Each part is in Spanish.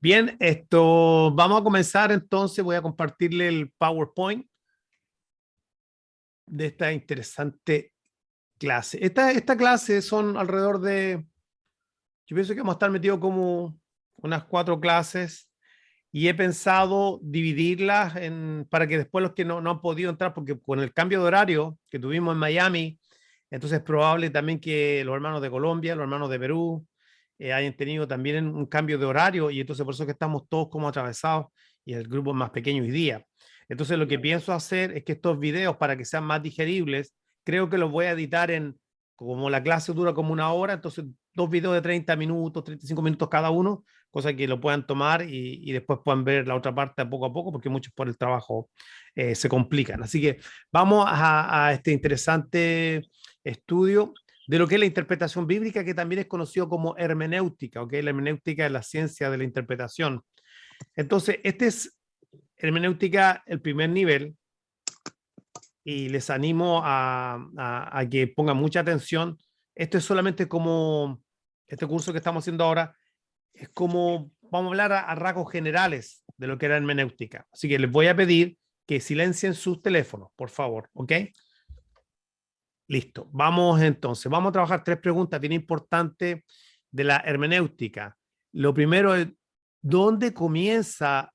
Bien, esto vamos a comenzar entonces. Voy a compartirle el PowerPoint de esta interesante clase. Esta clase son alrededor de, yo pienso que vamos a estar metidos como unas 4 clases y he pensado dividirlas para que después los que no han podido entrar, porque con el cambio de horario que tuvimos en Miami, entonces es probable también que los hermanos de Colombia, los hermanos de Perú, hayan tenido también un cambio de horario y entonces por eso es que estamos todos como atravesados y el grupo es más pequeño hoy día. Entonces lo que pienso hacer es que estos videos, para que sean más digeribles, creo que los voy a editar como la clase dura como 1 hora, entonces 2 videos de 30 minutos, 35 minutos cada uno, cosa que lo puedan tomar y después puedan ver la otra parte poco a poco, porque muchos por el trabajo se complican. Así que vamos a este interesante estudio de lo que es la interpretación bíblica, que también es conocido como hermenéutica, ¿ok? La hermenéutica es la ciencia de la interpretación. Entonces, este es hermenéutica, el primer nivel, y les animo a que pongan mucha atención. Esto es solamente como, este curso que estamos haciendo ahora, es como, vamos a hablar a rasgos generales de lo que era hermenéutica. Así que les voy a pedir que silencien sus teléfonos, por favor, ¿ok? Listo. Vamos entonces, vamos a trabajar 3 preguntas bien importantes de la hermenéutica. Lo primero es, ¿dónde comienza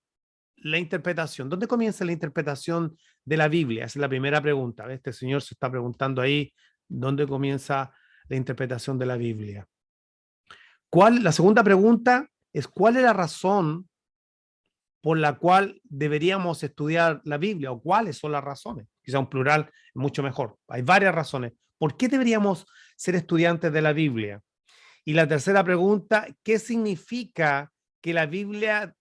la interpretación? ¿Dónde comienza la interpretación de la Biblia? Esa es la primera pregunta. Este señor se está preguntando ahí, ¿dónde comienza la interpretación de la Biblia? La segunda pregunta es, ¿cuál es la razón por la cual deberíamos estudiar la Biblia o cuáles son las razones? Quizá un plural es mucho mejor. Hay varias razones. ¿Por qué deberíamos ser estudiantes de la Biblia? Y la tercera pregunta, ¿qué significa que la Biblia,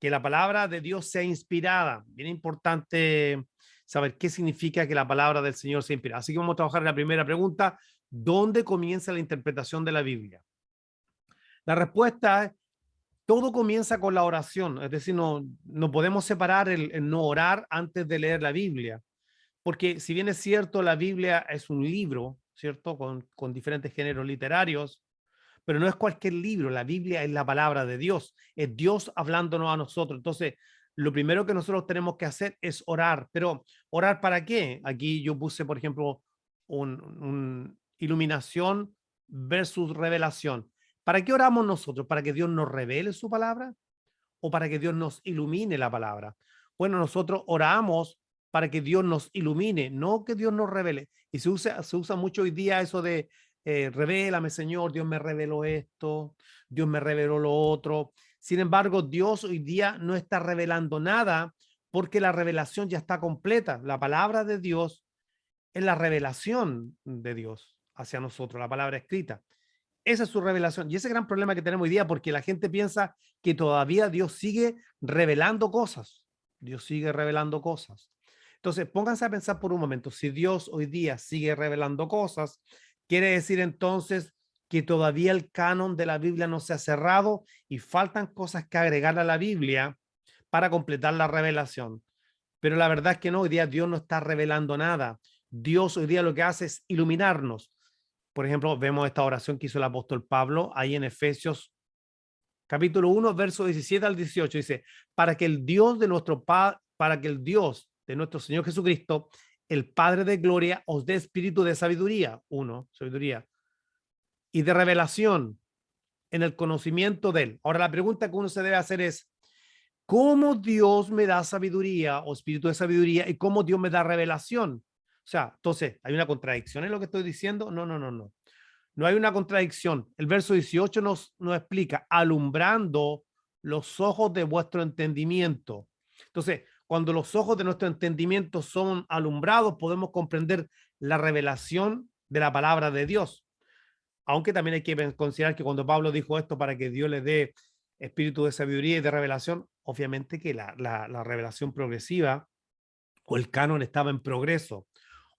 que la palabra de Dios sea inspirada? Bien importante saber qué significa que la palabra del Señor sea inspirada. Así que vamos a trabajar en la primera pregunta, ¿dónde comienza la interpretación de la Biblia? La respuesta es, todo comienza con la oración, es decir, no podemos separar el no orar antes de leer la Biblia, porque si bien es cierto, la Biblia es un libro, ¿cierto? Con diferentes géneros literarios, pero no es cualquier libro, la Biblia es la palabra de Dios, es Dios hablándonos a nosotros. Entonces, lo primero que nosotros tenemos que hacer es orar, pero ¿orar para qué? Aquí yo puse, por ejemplo, un iluminación versus revelación. ¿Para qué oramos nosotros? ¿Para que Dios nos revele su palabra o para que Dios nos ilumine la palabra? Bueno, nosotros oramos para que Dios nos ilumine, no que Dios nos revele. Y se usa mucho hoy día eso de revélame, Señor, Dios me reveló esto, Dios me reveló lo otro. Sin embargo, Dios hoy día no está revelando nada porque la revelación ya está completa. La palabra de Dios es la revelación de Dios hacia nosotros, la palabra escrita. Esa es su revelación. Y ese gran problema que tenemos hoy día, porque la gente piensa que todavía Dios sigue revelando cosas. Dios sigue revelando cosas. Entonces, pónganse a pensar por un momento, si Dios hoy día sigue revelando cosas, quiere decir entonces que todavía el canon de la Biblia no se ha cerrado y faltan cosas que agregar a la Biblia para completar la revelación. Pero la verdad es que no, hoy día Dios no está revelando nada. Dios hoy día lo que hace es iluminarnos. Por ejemplo, vemos esta oración que hizo el apóstol Pablo ahí en Efesios capítulo 1, verso 17 al 18. Dice, para que el Dios de para que el Dios de nuestro Señor Jesucristo, el Padre de gloria, os dé espíritu de sabiduría, sabiduría, y de revelación en el conocimiento de Él. Ahora, la pregunta que uno se debe hacer es, ¿cómo Dios me da sabiduría o espíritu de sabiduría y cómo Dios me da revelación? O sea, entonces, ¿hay una contradicción en lo que estoy diciendo? No, no, no, no. No hay una contradicción. El verso 18 nos explica, alumbrando los ojos de vuestro entendimiento. Entonces, cuando los ojos de nuestro entendimiento son alumbrados, podemos comprender la revelación de la palabra de Dios. Aunque también hay que considerar que cuando Pablo dijo esto para que Dios le dé espíritu de sabiduría y de revelación, obviamente que la revelación progresiva o el canon estaba en progreso.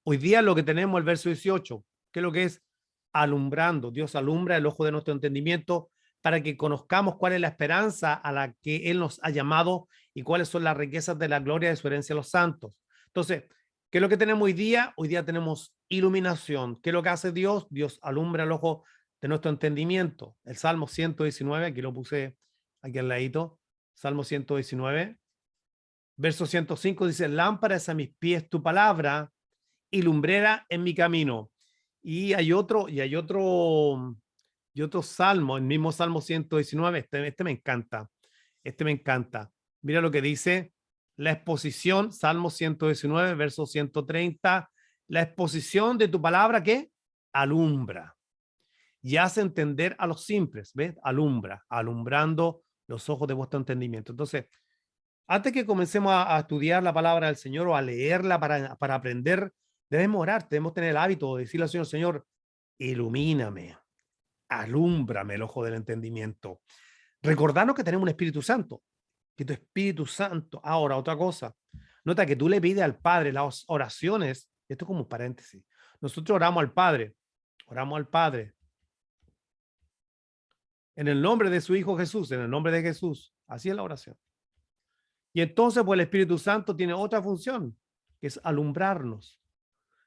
Hoy día lo que tenemos el verso 18, que es lo que es alumbrando. Dios alumbra el ojo de nuestro entendimiento para que conozcamos cuál es la esperanza a la que Él nos ha llamado y cuáles son las riquezas de la gloria de su herencia a los santos. Entonces, ¿qué es lo que tenemos hoy día? Hoy día tenemos iluminación. ¿Qué es lo que hace Dios? Dios alumbra el ojo de nuestro entendimiento. El Salmo 119, aquí lo puse aquí al ladito, Salmo 119, verso 105 dice, lámpara es a mis pies tu palabra y lumbrera en mi camino. Y hay otro salmo, el mismo Salmo 119, este me encanta, este me encanta. Mira lo que dice la exposición, Salmo 119, verso 130, la exposición de tu palabra que alumbra y hace entender a los simples, ¿ves? Alumbra, alumbrando los ojos de vuestro entendimiento. Entonces, antes que comencemos a estudiar la palabra del Señor o a leerla para aprender, debemos orar, debemos tener el hábito de decirle al Señor, Señor, ilumíname, alúmbrame el ojo del entendimiento. Recordarnos que tenemos un Espíritu Santo, que tu Espíritu Santo, ahora otra cosa, nota que tú le pides al Padre las oraciones, esto es como un paréntesis, nosotros oramos al Padre, en el nombre de su Hijo Jesús, en el nombre de Jesús, así es la oración. Y entonces, pues el Espíritu Santo tiene otra función, que es alumbrarnos.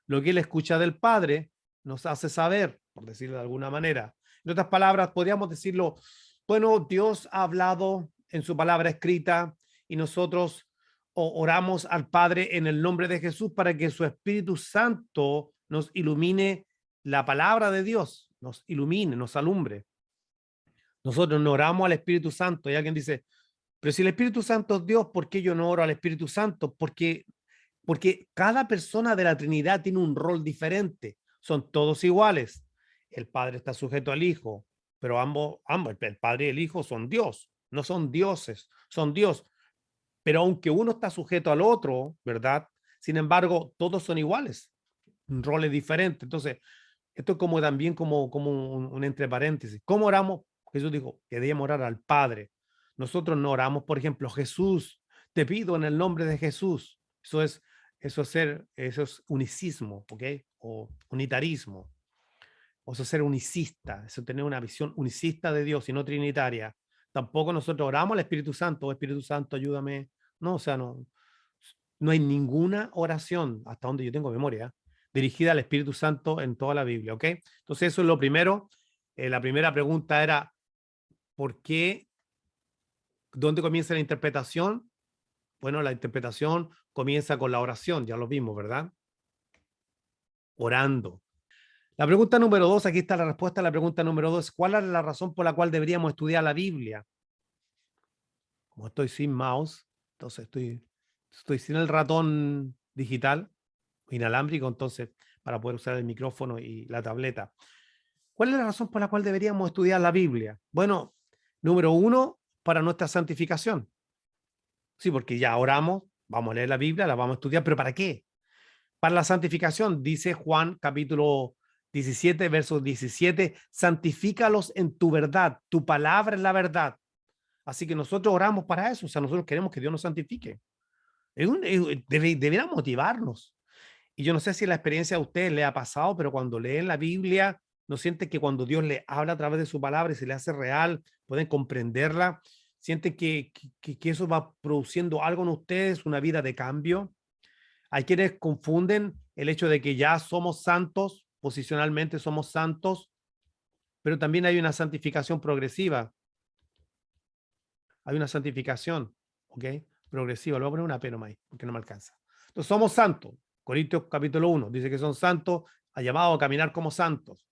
Lo que él escucha del Padre nos hace saber, por decirlo de alguna manera. En otras palabras, podríamos decirlo, bueno, Dios ha hablado en su palabra escrita y nosotros oramos al Padre en el nombre de Jesús para que su Espíritu Santo nos ilumine la palabra de Dios, nos ilumine, nos alumbre. Nosotros no oramos al Espíritu Santo y alguien dice, pero si el Espíritu Santo es Dios, ¿por qué yo no oro al Espíritu Santo? Porque cada persona de la Trinidad tiene un rol diferente. Son todos iguales. El Padre está sujeto al Hijo, pero ambos, el Padre y el Hijo son Dios. No son dioses, son Dios. Pero aunque uno está sujeto al otro, ¿verdad? Sin embargo, todos son iguales. Roles diferentes. Entonces, esto es como también como un entre paréntesis. ¿Cómo oramos? Jesús dijo que debíamos orar al Padre. Nosotros no oramos, por ejemplo, Jesús, te pido en el nombre de Jesús. Eso es unicismo, ¿ok? O unitarismo. O sea, ser unicista, eso tener una visión unicista de Dios y no trinitaria. Tampoco nosotros oramos al Espíritu Santo, oh, Espíritu Santo, ayúdame. No, o sea, no hay ninguna oración, hasta donde yo tengo memoria, dirigida al Espíritu Santo en toda la Biblia, ¿ok? Entonces eso es lo primero. La primera pregunta era, ¿por qué? ¿Dónde comienza la interpretación? Bueno, la interpretación comienza con la oración, ya lo vimos, ¿verdad? Orando. La pregunta número 2, aquí está la respuesta a la pregunta número 2. ¿Cuál es la razón por la cual deberíamos estudiar la Biblia? Como estoy sin mouse, entonces estoy sin el ratón digital, inalámbrico, entonces, para poder usar el micrófono y la tableta. ¿Cuál es la razón por la cual deberíamos estudiar la Biblia? Bueno, número 1, para nuestra santificación. Sí, porque ya oramos, vamos a leer la Biblia, la vamos a estudiar, pero ¿para qué? Para la santificación, dice Juan capítulo 17, verso 17, santifícalos en tu verdad, tu palabra es la verdad. Así que nosotros oramos para eso, o sea, nosotros queremos que Dios nos santifique. Debería motivarnos. Y yo no sé si la experiencia a ustedes le ha pasado, pero cuando leen la Biblia, ¿no sienten que cuando Dios le habla a través de su palabra y se le hace real, pueden comprenderla? ¿Sienten que eso va produciendo algo en ustedes, una vida de cambio? Hay quienes confunden el hecho de que ya somos santos, posicionalmente somos santos, pero también hay una santificación progresiva. Hay una santificación, ¿ok? Progresiva. Le voy a poner una P nomás, porque no me alcanza. Entonces, somos santos. Corintios capítulo 1 dice que son santos, ha llamado a caminar como santos.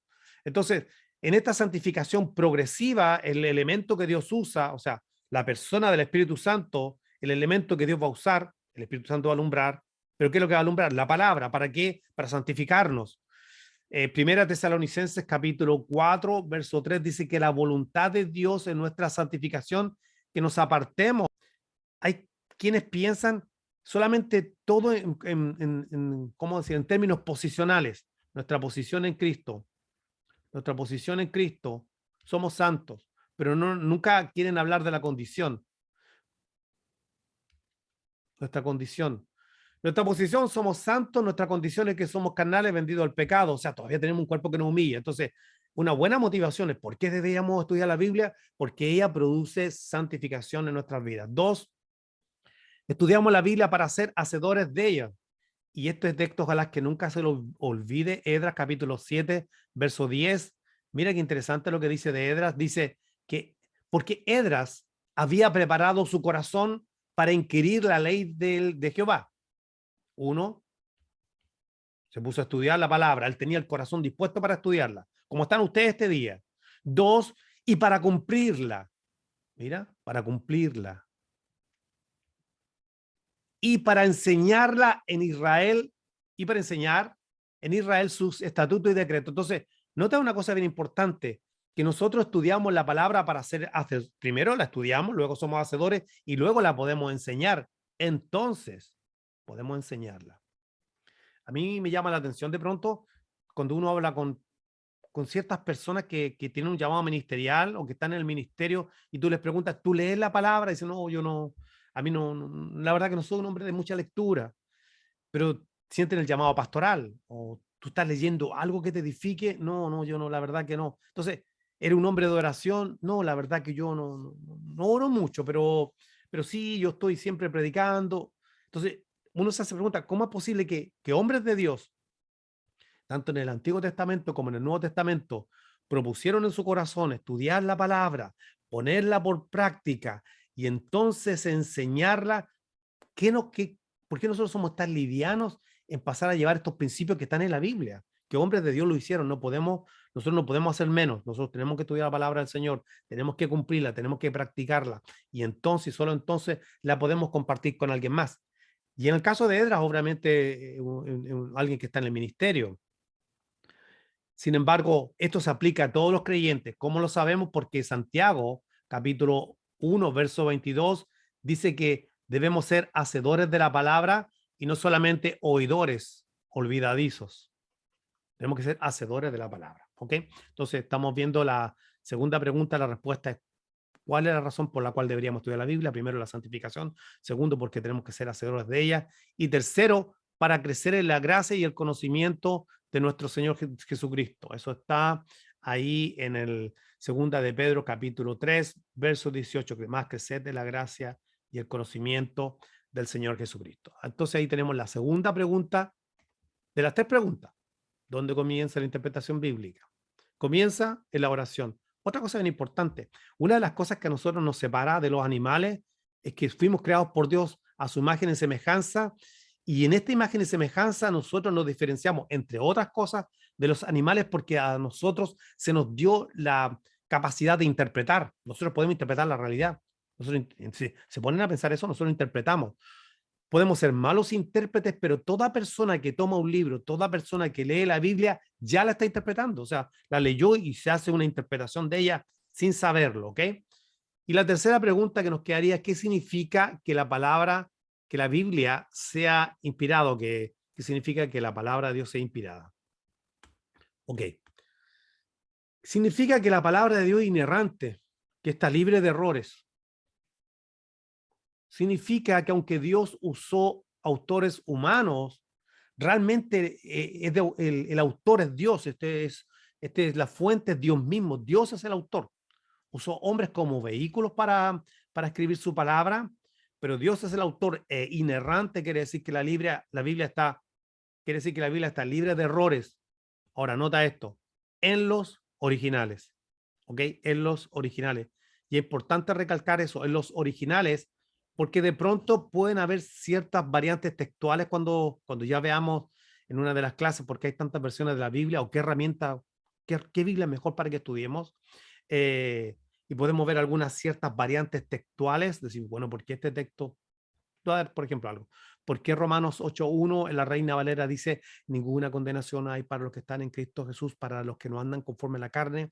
Entonces, en esta santificación progresiva, el elemento que Dios usa, o sea, la persona del Espíritu Santo, el elemento que Dios va a usar, el Espíritu Santo va a alumbrar, pero ¿qué es lo que va a alumbrar? La palabra. ¿Para qué? Para santificarnos. Primera Tesalonicenses capítulo 4, verso 3 dice que la voluntad de Dios en nuestra santificación, que nos apartemos. Hay quienes piensan solamente todo ¿cómo decir? En términos posicionales. Nuestra posición en Cristo. Nuestra posición en Cristo. Somos santos, pero nunca quieren hablar de la condición. Nuestra condición. Nuestra posición, somos santos, nuestra condición es que somos carnales vendidos al pecado, o sea, todavía tenemos un cuerpo que nos humilla. Entonces, una buena motivación es ¿por qué deberíamos estudiar la Biblia? Porque ella produce santificación en nuestras vidas. 2, estudiamos la Biblia para ser hacedores de ella. Y este texto, ojalá que nunca se lo olvide, Esdras capítulo 7, verso 10. Mira qué interesante lo que dice de Esdras. Dice que, porque Esdras había preparado su corazón para inquirir la ley de Jehová. 1, se puso a estudiar la palabra. Él tenía el corazón dispuesto para estudiarla, como están ustedes este día. 2, y para cumplirla. Mira, para cumplirla. Y para enseñarla en Israel, y para enseñar en Israel sus estatutos y decretos. Entonces, nota una cosa bien importante, que nosotros estudiamos la palabra para hacer, primero la estudiamos, luego somos hacedores y luego la podemos enseñar. Entonces, podemos enseñarla. A mí me llama la atención de pronto cuando uno habla con ciertas personas que tienen un llamado ministerial o que están en el ministerio y tú les preguntas, ¿tú lees la palabra? Y dicen, no, yo no, a mí no, la verdad que no soy un hombre de mucha lectura, pero sienten el llamado pastoral o tú estás leyendo algo que te edifique. No, no, yo no, la verdad que no. Entonces, ¿eres un hombre de oración? No, la verdad que yo no oro mucho, pero sí, yo estoy siempre predicando. Entonces, uno se hace pregunta, ¿cómo es posible que hombres de Dios, tanto en el Antiguo Testamento como en el Nuevo Testamento, propusieron en su corazón estudiar la palabra, ponerla por práctica y entonces enseñarla? ¿Qué no, qué, ¿Por qué nosotros somos tan livianos en pasar a llevar estos principios que están en la Biblia? Que hombres de Dios lo hicieron, nosotros no podemos hacer menos, nosotros tenemos que estudiar la palabra del Señor, tenemos que cumplirla, tenemos que practicarla y entonces, solo entonces, la podemos compartir con alguien más. Y en el caso de Edras, obviamente, alguien que está en el ministerio. Sin embargo, esto se aplica a todos los creyentes. ¿Cómo lo sabemos? Porque Santiago, capítulo 1, verso 22, dice que debemos ser hacedores de la palabra y no solamente oidores olvidadizos. Tenemos que ser hacedores de la palabra. ¿Ok? Entonces, estamos viendo la segunda pregunta. La respuesta es, ¿cuál es la razón por la cual deberíamos estudiar la Biblia? Primero, la santificación. Segundo, porque tenemos que ser hacedores de ella. Y tercero, para crecer en la gracia y el conocimiento de nuestro Señor Jesucristo. Eso está ahí en el segunda de Pedro, capítulo 3, verso 18, que más crecer de la gracia y el conocimiento del Señor Jesucristo. Entonces ahí tenemos la segunda pregunta de las tres preguntas. ¿Dónde comienza la interpretación bíblica? Comienza en la oración. Otra cosa bien importante, una de las cosas que a nosotros nos separa de los animales es que fuimos creados por Dios a su imagen y semejanza, y en esta imagen y semejanza nosotros nos diferenciamos, entre otras cosas, de los animales porque a nosotros se nos dio la capacidad de interpretar. Nosotros podemos interpretar la realidad. Nosotros, si se ponen a pensar eso, nosotros interpretamos. Podemos ser malos intérpretes, pero toda persona que toma un libro, toda persona que lee la Biblia, ya la está interpretando. O sea, la leyó y se hace una interpretación de ella sin saberlo, ¿ok? Y la tercera pregunta que nos quedaría es, ¿qué significa que la palabra, que la Biblia sea inspirado? ¿Qué significa que la palabra de Dios sea inspirada? Ok. Significa que la palabra de Dios es inerrante, que está libre de errores. Significa que aunque Dios usó autores humanos, realmente el autor es Dios. Este es la fuente, es Dios mismo. Dios es el autor. Usó hombres como vehículos para escribir su palabra, pero Dios es el autor. Inerrante quiere decir que quiere decir que la Biblia está libre de errores. Ahora, nota esto, en los originales, ¿ok? En los originales. Y es importante recalcar eso, en los originales, porque de pronto pueden haber ciertas variantes textuales cuando ya veamos en una de las clases por qué hay tantas versiones de la Biblia o qué herramienta, qué Biblia es mejor para que estudiemos. Y podemos ver algunas ciertas variantes textuales, decir, bueno, ¿por qué este texto? Voy a dar, por ejemplo, algo. ¿Por qué Romanos 8.1 en la Reina Valera dice, ninguna condenación hay para los que están en Cristo Jesús, para los que no andan conforme a la carne,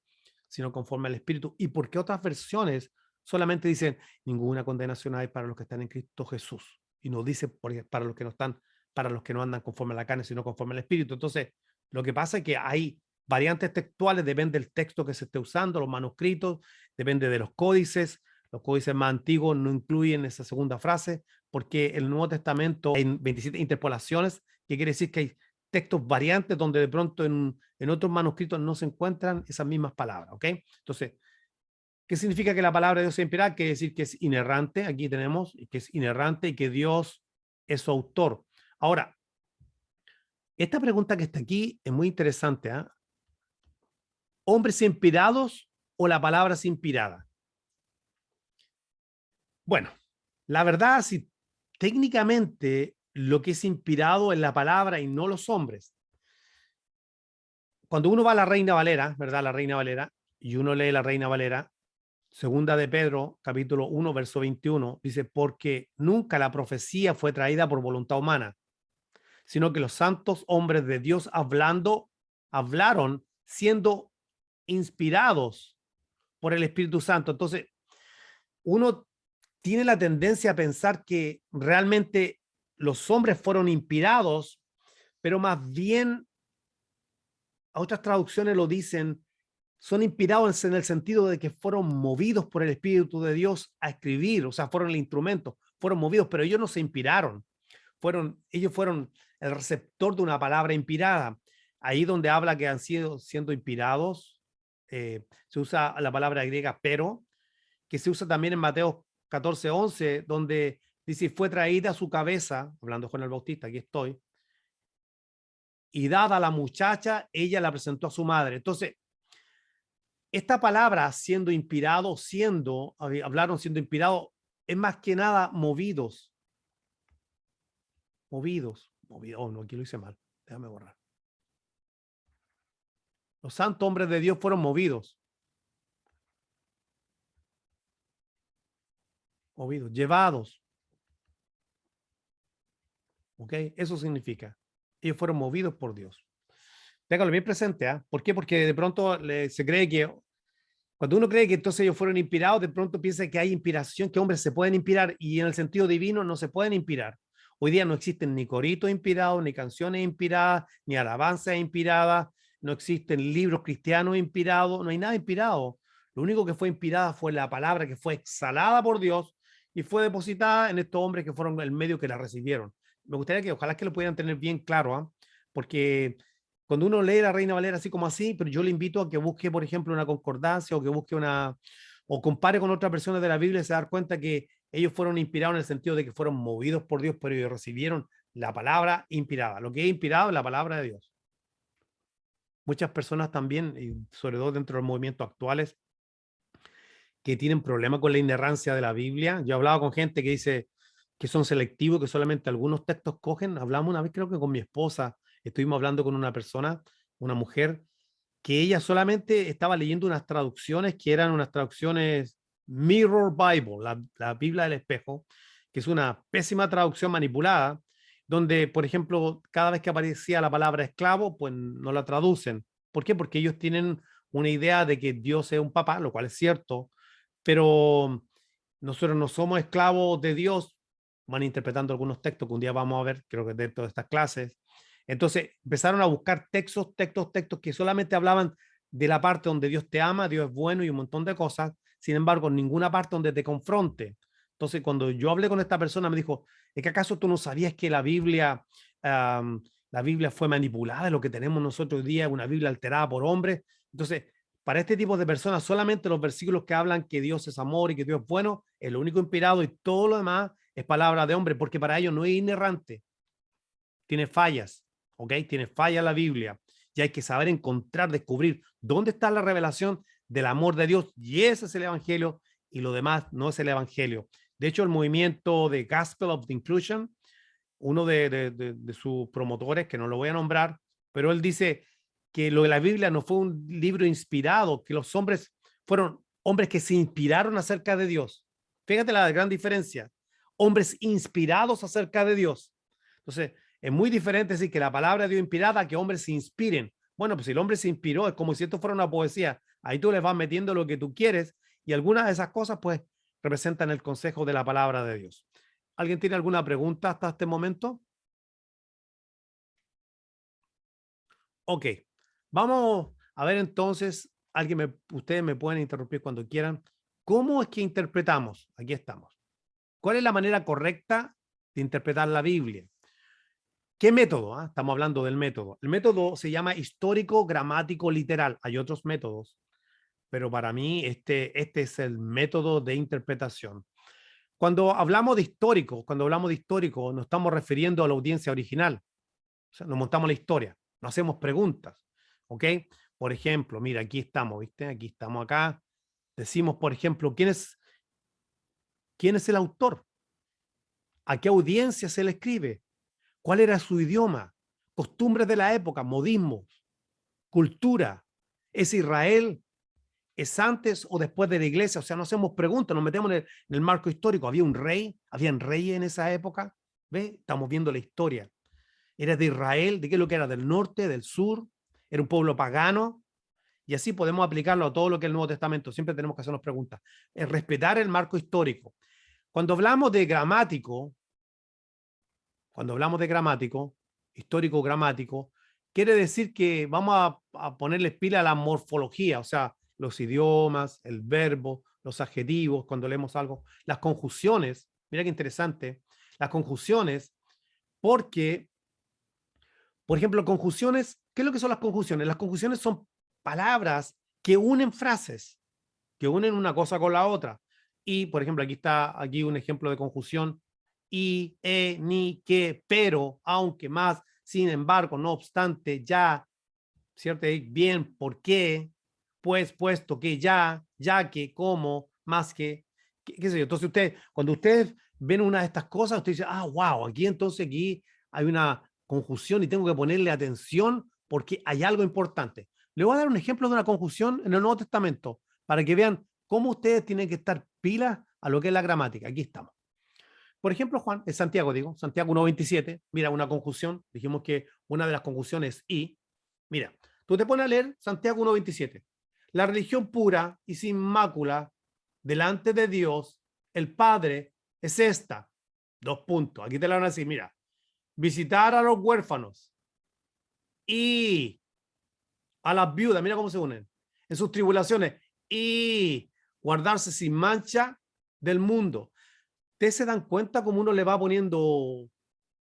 sino conforme al Espíritu? ¿Y por qué otras versiones solamente dicen, ninguna condenación hay para los que están en Cristo Jesús? Y no dice para los que no están, para los que no andan conforme a la carne, sino conforme al Espíritu. Entonces, lo que pasa es que hay variantes textuales, depende del texto que se esté usando, los manuscritos, depende de los códices. Los códices más antiguos no incluyen esa segunda frase, porque el Nuevo Testamento hay 27 interpolaciones, que quiere decir que hay textos variantes donde de pronto en otros manuscritos no se encuentran esas mismas palabras, ¿ok? Entonces, ¿qué significa que la palabra de Dios sea inspirada? Quiere decir que es inerrante, aquí tenemos, que es inerrante y que Dios es su autor. Ahora, esta pregunta que está aquí es muy interesante, ¿eh? ¿Hombres inspirados o la palabra es inspirada? Bueno, la verdad, si técnicamente lo que es inspirado es la palabra y no los hombres. Cuando uno va a la Reina Valera, ¿verdad? La Reina Valera, y uno lee la Reina Valera, segunda de Pedro, capítulo 1, verso 21, dice, porque nunca la profecía fue traída por voluntad humana, sino que los santos hombres de Dios hablaron siendo inspirados por el Espíritu Santo. Entonces, uno tiene la tendencia a pensar que realmente los hombres fueron inspirados, pero más bien a otras traducciones lo dicen, son inspirados en el sentido de que fueron movidos por el Espíritu de Dios a escribir, o sea, fueron el instrumento, fueron movidos, pero ellos no se inspiraron, ellos fueron el receptor de una palabra inspirada. Ahí donde habla que han sido siendo inspirados, se usa la palabra griega pero, que se usa también en Mateo 14:11, donde dice, fue traída a su cabeza, hablando con el Bautista, aquí estoy, y dada a la muchacha, ella la presentó a su madre. Entonces, esta palabra siendo inspirado, hablaron siendo inspirado, es más que nada movidos. Oh, no, aquí lo hice mal. Déjame borrar. Los santos hombres de Dios fueron movidos, llevados. ¿Ok? Eso significa. Ellos fueron movidos por Dios. Téngalo bien presente, ¿ah? ¿Por qué? Porque de pronto se cree que, cuando uno cree que entonces ellos fueron inspirados, de pronto piensa que hay inspiración, que hombres se pueden inspirar y en el sentido divino no se pueden inspirar. Hoy día no existen ni coritos inspirados, ni canciones inspiradas, ni alabanzas inspiradas, no existen libros cristianos inspirados, no hay nada inspirado. Lo único que fue inspirada fue la palabra que fue exhalada por Dios y fue depositada en estos hombres que fueron el medio que la recibieron. Me gustaría que ojalá que lo pudieran tener bien claro, ¿eh? Porque cuando uno lee la Reina Valera así como así, pero yo le invito a que busque, por ejemplo, una concordancia o que busque o compare con otras versiones de la Biblia y se dar cuenta que ellos fueron inspirados en el sentido de que fueron movidos por Dios, pero ellos recibieron la palabra inspirada. Lo que es inspirado es la palabra de Dios. Muchas personas también, y sobre todo dentro de los movimientos actuales, que tienen problemas con la inerrancia de la Biblia. Yo he hablado con gente que dice que son selectivos, que solamente algunos textos cogen. Hablamos una vez, creo que con mi esposa, estuvimos hablando con una persona, una mujer, que ella solamente estaba leyendo unas traducciones que eran unas traducciones Mirror Bible, la Biblia del espejo, que es una pésima traducción manipulada, donde, por ejemplo, cada vez que aparecía la palabra esclavo, pues no la traducen. ¿Por qué? Porque ellos tienen una idea de que Dios es un papá, lo cual es cierto, pero nosotros no somos esclavos de Dios, van interpretando algunos textos que un día vamos a ver, creo que dentro de estas clases. Entonces empezaron a buscar textos que solamente hablaban de la parte donde Dios te ama, Dios es bueno y un montón de cosas, sin embargo, ninguna parte donde te confronte. Entonces, cuando yo hablé con esta persona, me dijo, ¿es que acaso tú no sabías que la Biblia fue manipulada? Lo que tenemos nosotros hoy día es una Biblia alterada por hombres. Entonces, para este tipo de personas, solamente los versículos que hablan que Dios es amor y que Dios es bueno, es lo único inspirado y todo lo demás es palabra de hombre, porque para ellos no es inerrante, tiene fallas, ¿ok? Tiene fallas la Biblia y hay que saber encontrar, descubrir dónde está la revelación del amor de Dios y ese es el Evangelio y lo demás no es el Evangelio. De hecho, el movimiento de Gospel of the Inclusion, uno de sus promotores, que no lo voy a nombrar, pero él dice que lo de la Biblia no fue un libro inspirado, que los hombres fueron hombres que se inspiraron acerca de Dios. Fíjate la gran diferencia. Hombres inspirados acerca de Dios. Entonces, es muy diferente decir que la palabra de Dios inspirada a que hombres se inspiren. Bueno, pues si el hombre se inspiró, es como si esto fuera una poesía. Ahí tú le vas metiendo lo que tú quieres y algunas de esas cosas, pues, representan el consejo de la palabra de Dios. ¿Alguien tiene alguna pregunta hasta este momento? Ok, vamos a ver entonces, ustedes me pueden interrumpir cuando quieran. ¿Cómo es que interpretamos? Aquí estamos. ¿Cuál es la manera correcta de interpretar la Biblia? ¿Qué método? Estamos hablando del método. El método se llama histórico, gramático, literal. Hay otros métodos, pero para mí este es el método de interpretación. Cuando hablamos de histórico, nos estamos refiriendo a la audiencia original. O sea, nos montamos la historia, nos hacemos preguntas, ¿ok? Por ejemplo, mira, aquí estamos, ¿viste? Aquí estamos acá. Decimos, por ejemplo, ¿Quién es el autor? ¿A qué audiencia se le escribe? ¿Cuál era su idioma? Costumbres de la época, modismos, cultura. ¿Es Israel? ¿Es antes o después de la iglesia? O sea, no hacemos preguntas, nos metemos en el marco histórico. ¿Había un rey? ¿Habían reyes en esa época? ¿Ve? Estamos viendo la historia. ¿Era de Israel? ¿De qué es lo que era? ¿Del norte? ¿Del sur? ¿Era un pueblo pagano? Y así podemos aplicarlo a todo lo que es el Nuevo Testamento. Siempre tenemos que hacernos preguntas. Es respetar el marco histórico. Cuando hablamos de gramático, histórico gramático, quiere decir que vamos a ponerle pila a la morfología, o sea, los idiomas, el verbo, los adjetivos, cuando leemos algo, las conjunciones, mira qué interesante, las conjunciones, porque, por ejemplo, conjunciones, ¿qué es lo que son las conjunciones? Las conjunciones son palabras que unen frases, que unen una cosa con la otra. Y, por ejemplo, aquí está aquí un ejemplo de conjunción: y, ni, que, pero, aunque, más, sin embargo, no obstante, ya, ¿cierto? Bien, ¿por qué? Pues, puesto que, ya que, como, más que, qué sé yo. Entonces, cuando ustedes ven una de estas cosas, ustedes dicen, wow, aquí hay una conjunción y tengo que ponerle atención porque hay algo importante. Le voy a dar un ejemplo de una conjunción en el Nuevo Testamento para que vean cómo ustedes tienen que estar pilas a lo que es la gramática. Aquí estamos. Por ejemplo, Juan, es Santiago, Santiago 1.27, mira, una conjunción, dijimos que una de las conjunciones y, mira, tú te pones a leer Santiago 1.27, la religión pura y sin mácula delante de Dios, el Padre, es esta, dos puntos, aquí te la van a decir, mira, visitar a los huérfanos y a las viudas, mira cómo se unen, en sus tribulaciones y guardarse sin mancha del mundo. ¿Ustedes se dan cuenta cómo uno le va poniendo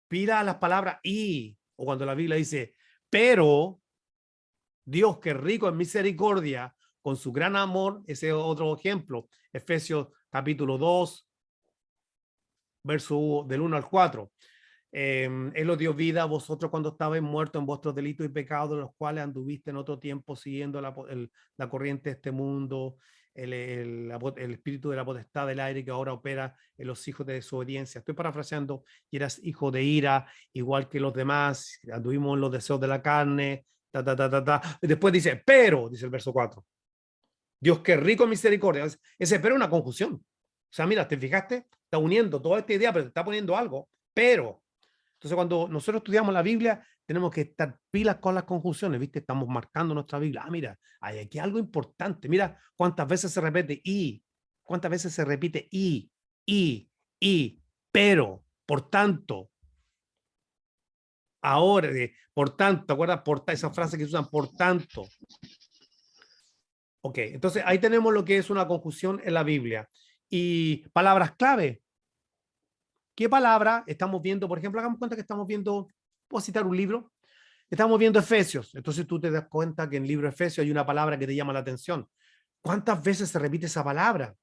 pila a las palabras y, o cuando la Biblia dice, pero Dios que es rico en misericordia, con su gran amor, ese otro ejemplo, Efesios capítulo 2, verso del 1 al 4. Él os dio vida a vosotros cuando estabais muertos en vuestros delitos y pecados, de los cuales anduviste en otro tiempo siguiendo la corriente de este mundo, el espíritu de la potestad del aire que ahora opera en los hijos de desobediencia. Estoy parafraseando: y eras hijo de ira, igual que los demás, anduvimos en los deseos de la carne, ta, ta, ta, ta, ta. Y después dice, pero, dice el verso 4, Dios que es rico en misericordia. Ese pero es una conjunción. O sea, mira, ¿te fijaste? Está uniendo toda esta idea, pero te está poniendo algo, pero. Entonces, cuando nosotros estudiamos la Biblia, tenemos que estar pilas con las conjunciones, ¿viste? Estamos marcando nuestra Biblia. Mira, hay aquí algo importante. Mira cuántas veces se repite y, cuántas veces se repite y, pero, por tanto, ahora, por tanto, ¿te acuerdas? Esa frase que se usan, por tanto. Ok, entonces ahí tenemos lo que es una conjunción en la Biblia. Y palabras clave. ¿Qué palabra estamos viendo? Por ejemplo, hagamos cuenta que estamos viendo, puedo citar un libro, estamos viendo Efesios. Entonces tú te das cuenta que en el libro de Efesios hay una palabra que te llama la atención. ¿Cuántas veces se repite esa palabra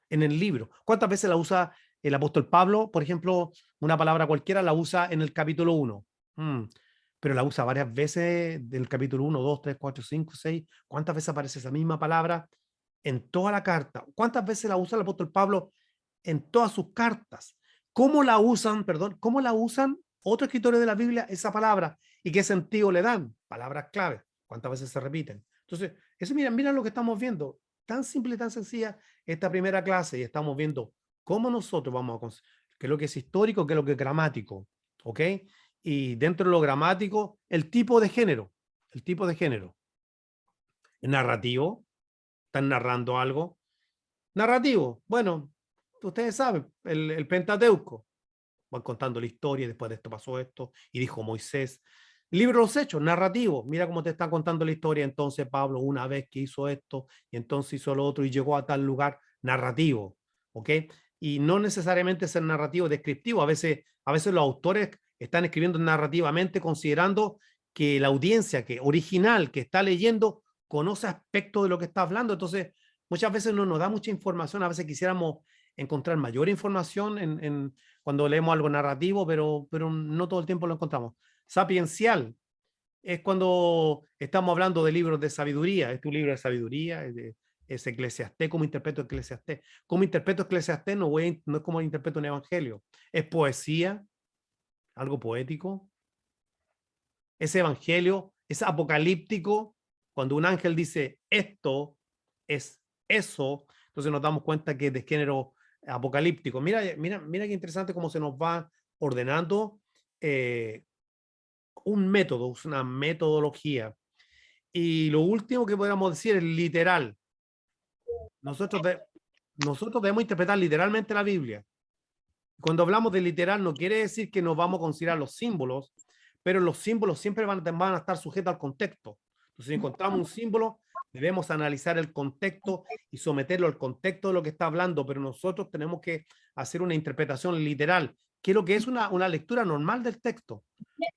en el libro? ¿Cuántas veces la usa el apóstol Pablo? Por ejemplo, una palabra cualquiera la usa en el capítulo 1. Pero la usa varias veces del capítulo 1, 2, 3, 4, 5, 6. ¿Cuántas veces aparece esa misma palabra en toda la carta? ¿Cuántas veces la usa el apóstol Pablo en todas sus cartas? ¿Cómo la usan, perdón, cómo la usan otros escritores de la Biblia esa palabra y qué sentido le dan? Palabras clave. ¿Cuántas veces se repiten? Entonces, eso mira lo que estamos viendo. Tan simple y tan sencilla esta primera clase, y estamos viendo cómo nosotros vamos a qué es lo que es histórico, qué es lo que es gramático, ¿ok? Y dentro de lo gramático, el tipo de género, el tipo de género. Narrativo, están narrando algo. Narrativo, bueno, ustedes saben, el Pentateuco, van contando la historia, y después de esto pasó esto, y dijo Moisés. El libro de los Hechos, narrativo, mira cómo te está contando la historia. Entonces Pablo, una vez que hizo esto, y entonces hizo lo otro, y llegó a tal lugar, narrativo, ¿ok? Y no necesariamente ser narrativo descriptivo, a veces los autores están escribiendo narrativamente considerando que la audiencia que original que está leyendo conoce aspectos de lo que está hablando. Entonces, muchas veces no nos da mucha información, a veces quisiéramos encontrar mayor información cuando leemos algo narrativo, pero no todo el tiempo lo encontramos. Sapiencial es cuando estamos hablando de libros de sabiduría. Este es un libro de sabiduría, es Eclesiastés, cómo interpreto Eclesiastés. Cómo interpreto Eclesiastés no es como interpreto un evangelio. Es poesía, algo poético. Es evangelio, es apocalíptico. Cuando un ángel dice esto es eso, entonces nos damos cuenta que es de género apocalíptico. Mira qué interesante cómo se nos va ordenando un método, una metodología. Y lo último que podríamos decir es literal. Nosotros, nosotros debemos interpretar literalmente la Biblia. Cuando hablamos de literal no quiere decir que nos vamos a considerar los símbolos, pero los símbolos siempre van a estar sujetos al contexto. Entonces, si encontramos un símbolo, debemos analizar el contexto y someterlo al contexto de lo que está hablando, pero nosotros tenemos que hacer una interpretación literal, que es lo que es una lectura normal del texto.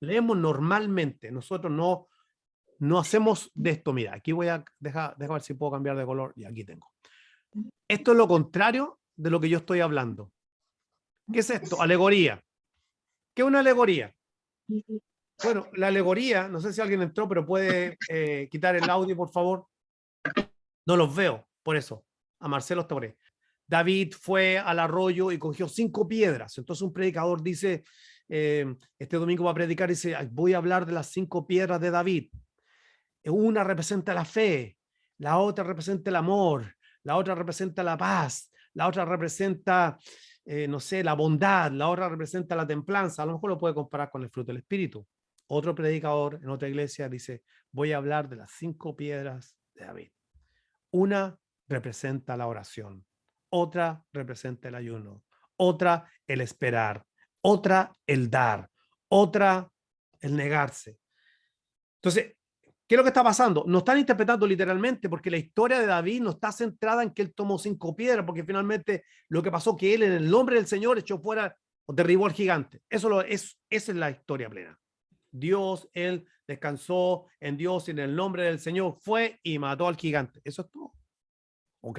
Leemos normalmente, nosotros no hacemos de esto. Mira, aquí voy a dejar ver si puedo cambiar de color, y aquí tengo. Esto es lo contrario de lo que yo estoy hablando. ¿Qué es esto? Alegoría. ¿Qué es una alegoría? Bueno, la alegoría, no sé si alguien entró, pero puede quitar el audio, por favor. No los veo, por eso. A Marcelo está por ahí. David fue al arroyo y cogió 5 piedras. Entonces un predicador dice, este domingo va a predicar y dice, voy a hablar de las 5 piedras de David. Una representa la fe, la otra representa el amor, la otra representa la paz, la otra representa, no sé, la bondad, la otra representa la templanza. A lo mejor lo puede comparar con el fruto del Espíritu. Otro predicador en otra iglesia dice, voy a hablar de las 5 piedras de David. Una representa la oración, otra representa el ayuno, otra el esperar, otra el dar, otra el negarse. Entonces, ¿qué es lo que está pasando? No están interpretando literalmente porque la historia de David no está centrada en que él tomó 5 piedras, porque finalmente lo que pasó que él en el nombre del Señor echó fuera o derribó al gigante. Esa es la historia plena. Dios, él descansó en Dios y en el nombre del Señor fue y mató al gigante. Eso es todo. ¿Ok?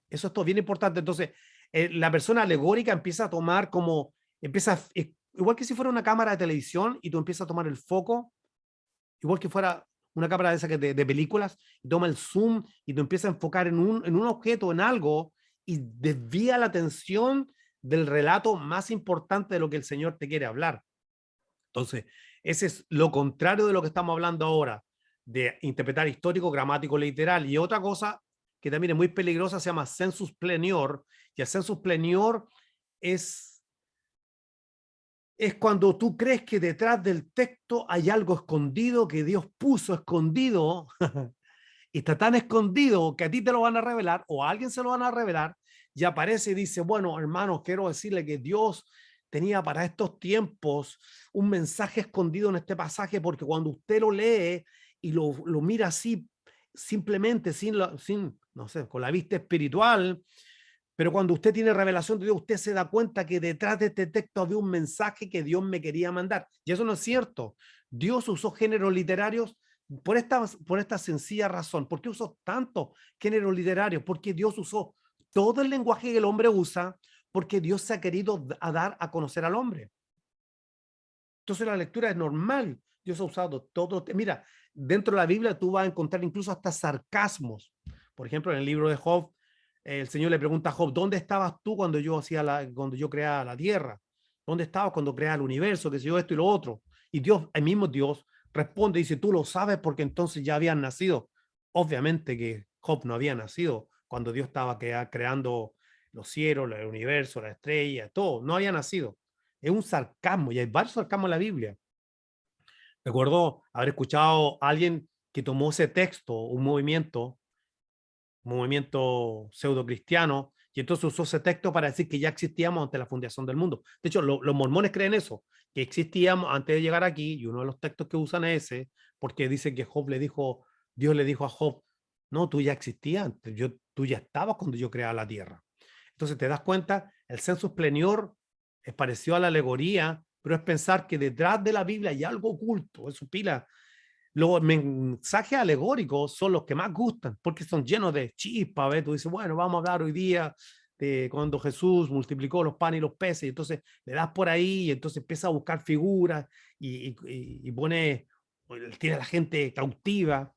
Eso es todo bien importante. Entonces, la persona alegórica empieza a tomar como, igual que si fuera una cámara de televisión y tú empiezas a tomar el foco, igual que fuera una cámara de esa de películas, y toma el zoom y tú empiezas a enfocar en un objeto, en algo, y desvía la atención del relato más importante de lo que el Señor te quiere hablar. Entonces, ese es lo contrario de lo que estamos hablando ahora, de interpretar histórico, gramático, literal. Y otra cosa que también es muy peligrosa se llama sensus plenior, y el sensus plenior es cuando tú crees que detrás del texto hay algo escondido que Dios puso escondido y está tan escondido que a ti te lo van a revelar o a alguien se lo van a revelar y aparece y dice, bueno, hermanos, quiero decirle que Dios tenía para estos tiempos un mensaje escondido en este pasaje, porque cuando usted lo lee y lo mira así, simplemente sin, no sé, con la vista espiritual, pero cuando usted tiene revelación de Dios, usted se da cuenta que detrás de este texto había un mensaje que Dios me quería mandar. Y eso no es cierto. Dios usó géneros literarios por esta sencilla razón. ¿Por qué usó tanto géneros literarios? Porque Dios usó todo el lenguaje que el hombre usa, porque Dios se ha querido dar a conocer al hombre. Entonces la lectura es normal. Dios ha usado todo. Mira, dentro de la Biblia tú vas a encontrar incluso hasta sarcasmos. Por ejemplo, en el libro de Job, el Señor le pregunta a Job, ¿dónde estabas tú cuando cuando yo creaba la tierra? ¿Dónde estabas cuando creaba el universo? Que sé yo, esto y lo otro. Y Dios, el mismo Dios, responde y dice, tú lo sabes porque entonces ya habían nacido. Obviamente que Job no había nacido cuando Dios estaba creando los cielos, el universo, las estrellas, todo. No había nacido. Es un sarcasmo y hay varios sarcasmos en la Biblia. Recuerdo haber escuchado a alguien que tomó ese texto, un movimiento pseudo cristiano, y entonces usó ese texto para decir que ya existíamos ante la fundación del mundo. De hecho, los mormones creen eso, que existíamos antes de llegar aquí, y uno de los textos que usan es ese, porque dice que Dios le dijo a Job, no, tú ya existías antes, tú ya estabas cuando yo creaba la tierra. Entonces te das cuenta, el sensus plenior es parecido a la alegoría, pero es pensar que detrás de la Biblia hay algo oculto, es su pila. Los mensajes alegóricos son los que más gustan porque son llenos de chispa. ¿Ves? Tú dices, bueno, vamos a hablar hoy día de cuando Jesús multiplicó los panes y los peces. Y entonces le das por ahí y entonces empieza a buscar figuras y tiene a la gente cautiva.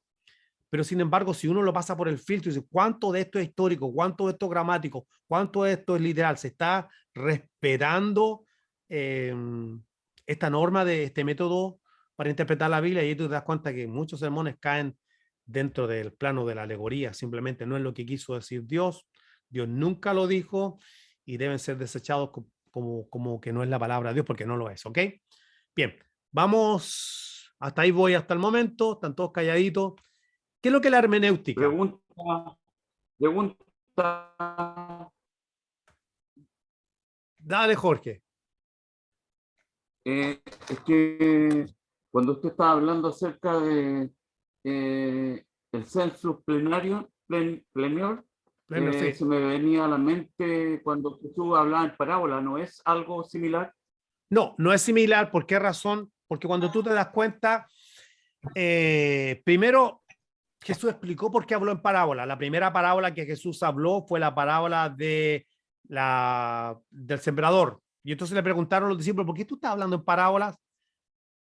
Pero sin embargo, si uno lo pasa por el filtro y dice, ¿cuánto de esto es histórico? ¿Cuánto de esto es gramático? ¿Cuánto de esto es literal? ¿Se está respetando esta norma de este método para interpretar la Biblia? Y ahí tú te das cuenta que muchos sermones caen dentro del plano de la alegoría. Simplemente no es lo que quiso decir Dios. Dios nunca lo dijo y deben ser desechados como que no es la palabra de Dios, porque no lo es, ¿ok? Bien, vamos, hasta ahí voy hasta el momento, están todos calladitos. ¿Qué es lo que es la hermenéutica? Pregunta, pregunta, Dale, Jorge. es que cuando usted estaba hablando acerca de el census plenior, Bueno, sí. se me venía a la mente cuando Jesús hablaba en parábola, ¿no es algo similar? No, no es similar. ¿Por qué razón? Porque cuando tú te das cuenta, primero Jesús explicó por qué habló en parábola. La primera parábola que Jesús habló fue la parábola del sembrador. Y entonces le preguntaron a los discípulos, ¿por qué tú estás hablando en parábolas?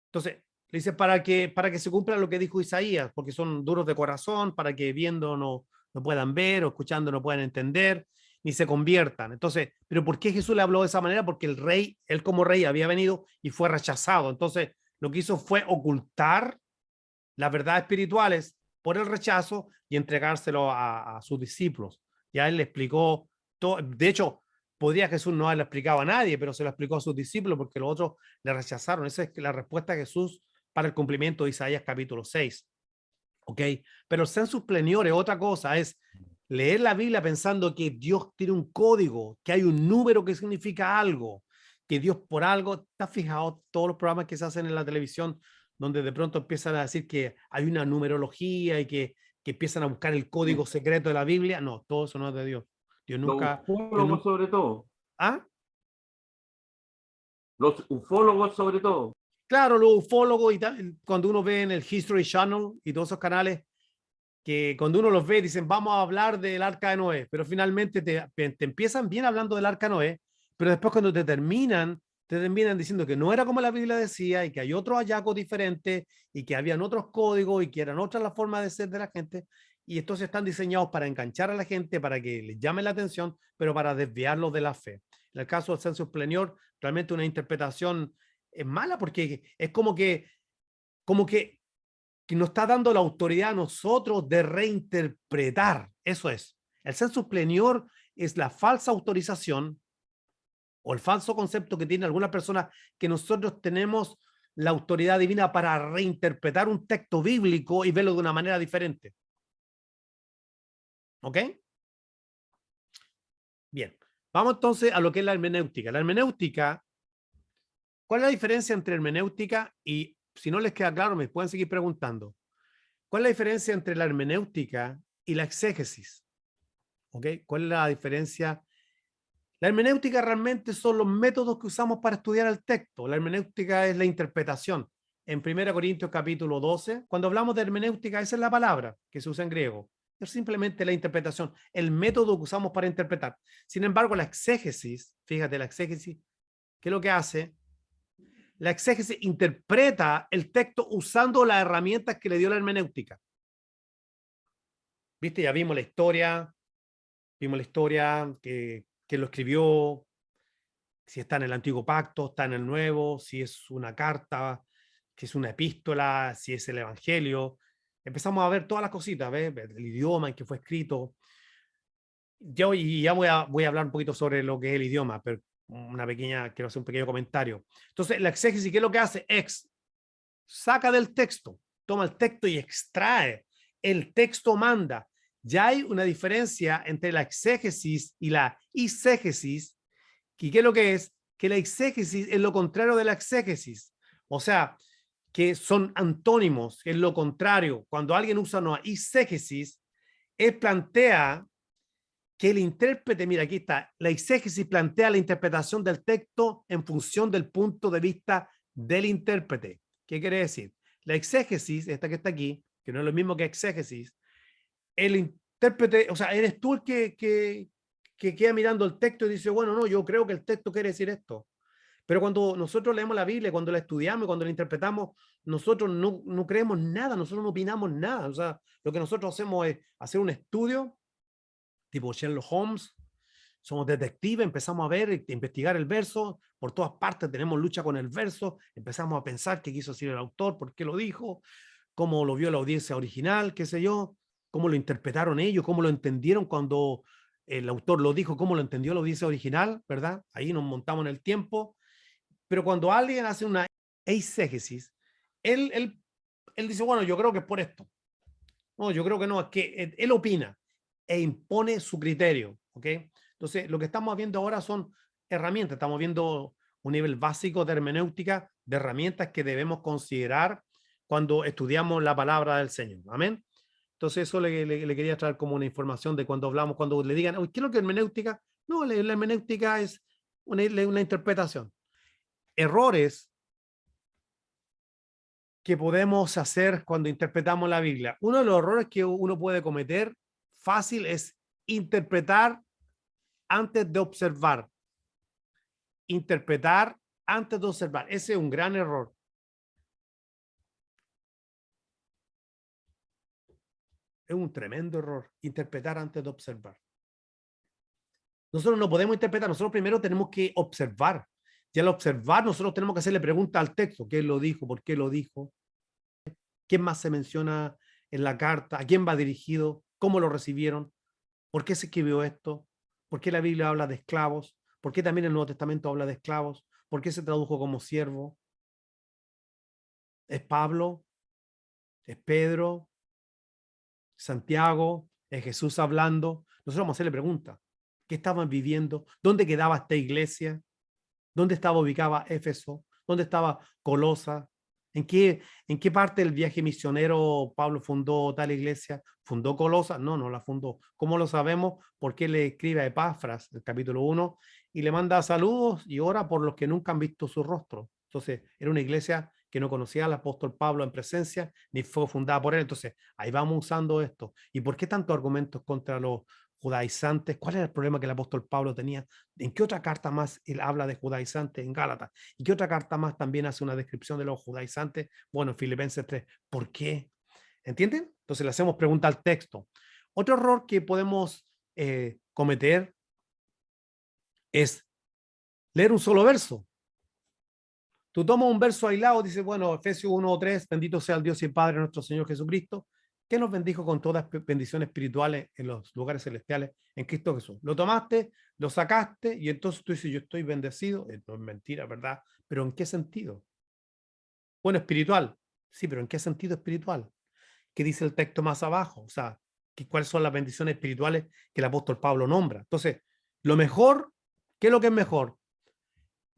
Entonces, le dice, para que se cumpla lo que dijo Isaías, porque son duros de corazón, para que viendo no puedan ver o escuchando no puedan entender, ni se conviertan. Entonces, ¿pero por qué Jesús le habló de esa manera? Porque el rey, él como rey había venido y fue rechazado. Entonces, lo que hizo fue ocultar las verdades espirituales por el rechazo y entregárselo a sus discípulos. Ya él le explicó todo. De hecho, podría Jesús no haberle explicado a nadie, pero se lo explicó a sus discípulos porque los otros le rechazaron. Esa es la respuesta de Jesús para el cumplimiento de Isaías capítulo 6. ¿Ok? Pero el census plenior es otra cosa, es leer la Biblia pensando que Dios tiene un código, que hay un número que significa algo, que Dios por algo, ¿te has fijado todos los programas que se hacen en la televisión donde de pronto empiezan a decir que hay una numerología y que empiezan a buscar el código secreto de la Biblia? No, todo eso no es de Dios. Dios Los nunca, Dios ufólogos nunca, sobre todo, ¿ah? los ufólogos sobre todo. Claro, los ufólogos y tal, cuando uno ve en el History Channel y todos esos canales, que cuando uno los ve dicen, vamos a hablar del arca de Noé, pero finalmente te empiezan bien hablando del arca de Noé, pero después cuando te terminan diciendo que no era como la Biblia decía y que hay otros hallazgos diferentes y que habían otros códigos y que eran otras las formas de ser de la gente. Y estos están diseñados para enganchar a la gente, para que les llame la atención, pero para desviarlos de la fe. En el caso del census plenior, realmente una interpretación es mala porque es como que nos está dando la autoridad a nosotros de reinterpretar. Eso es. El census plenior es la falsa autorización o el falso concepto que tiene alguna persona que nosotros tenemos la autoridad divina para reinterpretar un texto bíblico y verlo de una manera diferente. ¿Ok? Bien. Vamos entonces a lo que es la hermenéutica. La hermenéutica, ¿cuál es la diferencia entre hermenéutica y, si no les queda claro, me pueden seguir preguntando? ¿Cuál es la diferencia entre la hermenéutica y la exégesis? ¿Ok? ¿Cuál es la diferencia? La hermenéutica realmente son los métodos que usamos para estudiar el texto. La hermenéutica es la interpretación. En 1 Corintios capítulo 12, cuando hablamos de hermenéutica, esa es la palabra que se usa en griego. Es simplemente la interpretación, el método que usamos para interpretar. Sin embargo, la exégesis, fíjate, la exégesis, ¿qué es lo que hace? La exégesis interpreta el texto usando las herramientas que le dio la hermenéutica. ¿Viste? Ya vimos la historia que lo escribió, si está en el antiguo pacto, está en el nuevo, si es una carta, si es una epístola, si es el evangelio. Empezamos a ver todas las cositas, ¿ves? El idioma en que fue escrito. Yo y ya voy a hablar un poquito sobre lo que es el idioma, pero quiero hacer un pequeño comentario. Entonces, la exégesis, ¿qué es lo que hace? Saca del texto, toma el texto y extrae. El texto manda. Ya hay una diferencia entre la exégesis y la eisegesis. ¿Y qué es lo que es? Que la exégesis es lo contrario de la exégesis. O sea, que son antónimos, que es lo contrario. Cuando alguien usa una eisegesis, él plantea que el intérprete, mira, aquí está, la exégesis plantea la interpretación del texto en función del punto de vista del intérprete. ¿Qué quiere decir? La exégesis, esta que está aquí, que no es lo mismo que exégesis, el intérprete, o sea, eres tú el que queda mirando el texto y dice, bueno, no, yo creo que el texto quiere decir esto. Pero cuando nosotros leemos la Biblia, cuando la estudiamos, cuando la interpretamos, nosotros no creemos nada, nosotros no opinamos nada. O sea, lo que nosotros hacemos es hacer un estudio, tipo Sherlock Holmes, somos detectives, empezamos a ver, investigar el verso, por todas partes tenemos lucha con el verso, empezamos a pensar qué quiso decir el autor, por qué lo dijo, cómo lo vio la audiencia original, qué sé yo, cómo lo interpretaron ellos, cómo lo entendieron cuando el autor lo dijo, cómo lo entendió la audiencia original, ¿verdad? Ahí nos montamos en el tiempo. Pero cuando alguien hace una eisegesis, él dice, bueno, yo creo que es por esto. No, yo creo que no, es que él opina e impone su criterio, ¿ok? Entonces, lo que estamos viendo ahora son herramientas, estamos viendo un nivel básico de hermenéutica, de herramientas que debemos considerar cuando estudiamos la palabra del Señor, ¿amén? Entonces, eso le quería traer como una información de cuando hablamos, cuando le digan, ¿qué es lo que es hermenéutica? No, la hermenéutica es una interpretación. Errores que podemos hacer cuando interpretamos la Biblia. Uno de los errores que uno puede cometer fácil es interpretar antes de observar. Interpretar antes de observar. Ese es un gran error. Es un tremendo error. Interpretar antes de observar. Nosotros no podemos interpretar. Nosotros primero tenemos que observar. Y al observar, nosotros tenemos que hacerle preguntas al texto. ¿Qué lo dijo? ¿Por qué lo dijo? ¿Quién más se menciona en la carta? ¿A quién va dirigido? ¿Cómo lo recibieron? ¿Por qué se escribió esto? ¿Por qué la Biblia habla de esclavos? ¿Por qué también el Nuevo Testamento habla de esclavos? ¿Por qué se tradujo como siervo? ¿Es Pablo? ¿Es Pedro? ¿Santiago? ¿Es Jesús hablando? Nosotros vamos a hacerle preguntas. ¿Qué estaban viviendo? ¿Dónde quedaba esta iglesia? ¿Dónde estaba ubicada Éfeso? ¿Dónde estaba Colosa? ¿En qué parte del viaje misionero Pablo fundó tal iglesia? ¿Fundó Colosa? No, no la fundó. ¿Cómo lo sabemos? Porque le escribe a Epafras, el capítulo 1, y le manda saludos y ora por los que nunca han visto su rostro. Entonces, era una iglesia que no conocía al apóstol Pablo en presencia, ni fue fundada por él. Entonces, ahí vamos usando esto. ¿Y por qué tantos argumentos contra los judaizantes? ¿Cuál era el problema que el apóstol Pablo tenía? ¿En qué otra carta más él habla de judaizantes? En Gálatas. ¿Y qué otra carta más también hace una descripción de los judaizantes? Bueno, en Filipenses 3. ¿Por qué? ¿Entienden? Entonces le hacemos pregunta al texto. Otro error que podemos cometer es leer un solo verso. Tú tomas un verso aislado, dices, bueno, Efesios 1 o 3, bendito sea el Dios y el Padre nuestro Señor Jesucristo, que nos bendijo con todas bendiciones espirituales en los lugares celestiales en Cristo Jesús. Lo tomaste, lo sacaste y entonces tú dices, yo estoy bendecido. No es mentira, ¿verdad? Pero ¿en qué sentido? Bueno, espiritual. Sí, pero ¿en qué sentido espiritual? ¿Qué dice el texto más abajo? O sea, ¿cuáles son las bendiciones espirituales que el apóstol Pablo nombra? Entonces, lo mejor, ¿qué es lo que es mejor?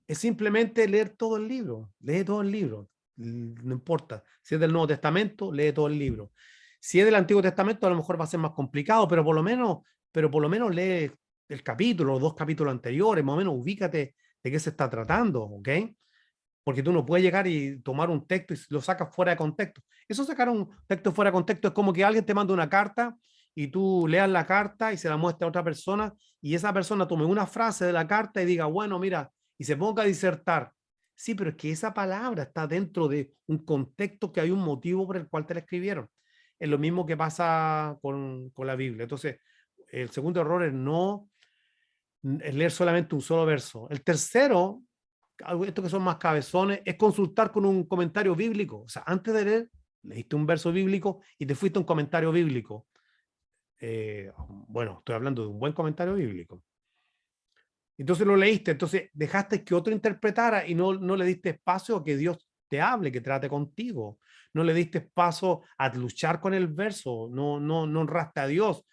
Es simplemente leer todo el libro, lee todo el libro, no importa. Si es del Nuevo Testamento, lee todo el libro. Si es del Antiguo Testamento, a lo mejor va a ser más complicado, pero por lo menos lee el capítulo, los dos capítulos anteriores, más o menos ubícate de qué se está tratando, ¿ok? Porque tú no puedes llegar y tomar un texto y lo sacas fuera de contexto. Eso, sacar un texto fuera de contexto, es como que alguien te manda una carta y tú leas la carta y se la muestra a otra persona y esa persona tome una frase de la carta y diga, bueno, mira, y se ponga a disertar. Sí, pero es que esa palabra está dentro de un contexto, que hay un motivo por el cual te la escribieron. Es lo mismo que pasa con la Biblia. Entonces, el segundo error es leer solamente un solo verso. El tercero, estos que son más cabezones, es consultar con un comentario bíblico. O sea, antes de leer, leíste un verso bíblico y te fuiste a un comentario bíblico. Bueno, estoy hablando de un buen comentario bíblico. Entonces lo leíste, entonces dejaste que otro interpretara y no le diste espacio a que Dios te hable, que trate contigo. No le diste espacio a luchar con el verso, no honraste a Dios.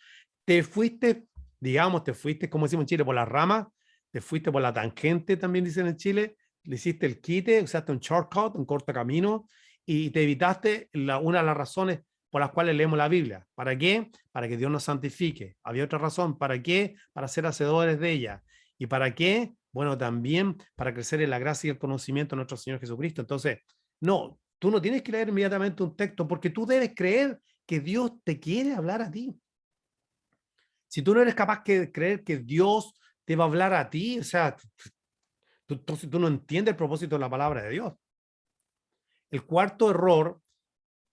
Te fuiste, digamos, te fuiste, como decimos en Chile, por la rama, te fuiste por la tangente, también dicen en Chile, le hiciste el quite, usaste un shortcut, un corto camino, y te evitaste una de las razones por las cuales leemos la Biblia. ¿Para qué? Para que Dios nos santifique. Había otra razón. ¿Para qué? Para ser hacedores de ella. ¿Y para qué? Bueno, también para crecer en la gracia y el conocimiento de nuestro Señor Jesucristo. Entonces, no, tú no tienes que leer inmediatamente un texto porque tú debes creer que Dios te quiere hablar a ti. Si tú no eres capaz de creer que Dios te va a hablar a ti, o sea, Entonces tú no entiendes el propósito de la palabra de Dios. El cuarto error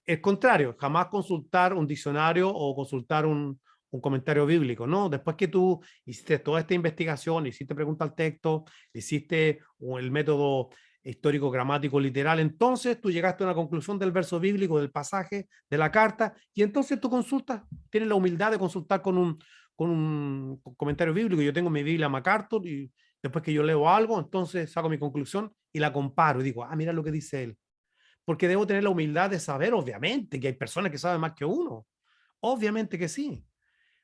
es contrario, jamás consultar un diccionario o consultar un comentario bíblico, ¿no? Después que tú hiciste toda esta investigación, hiciste pregunta al texto, hiciste el método histórico, gramático, literal, entonces tú llegaste a una conclusión del verso bíblico, del pasaje, de la carta, y entonces tú consultas, tienes la humildad de consultar con un comentario bíblico. Yo tengo mi Biblia MacArthur y después que yo leo algo, entonces saco mi conclusión y la comparo y digo, ah, mira lo que dice él. Porque debo tener la humildad de saber, obviamente, que hay personas que saben más que uno. Obviamente que sí.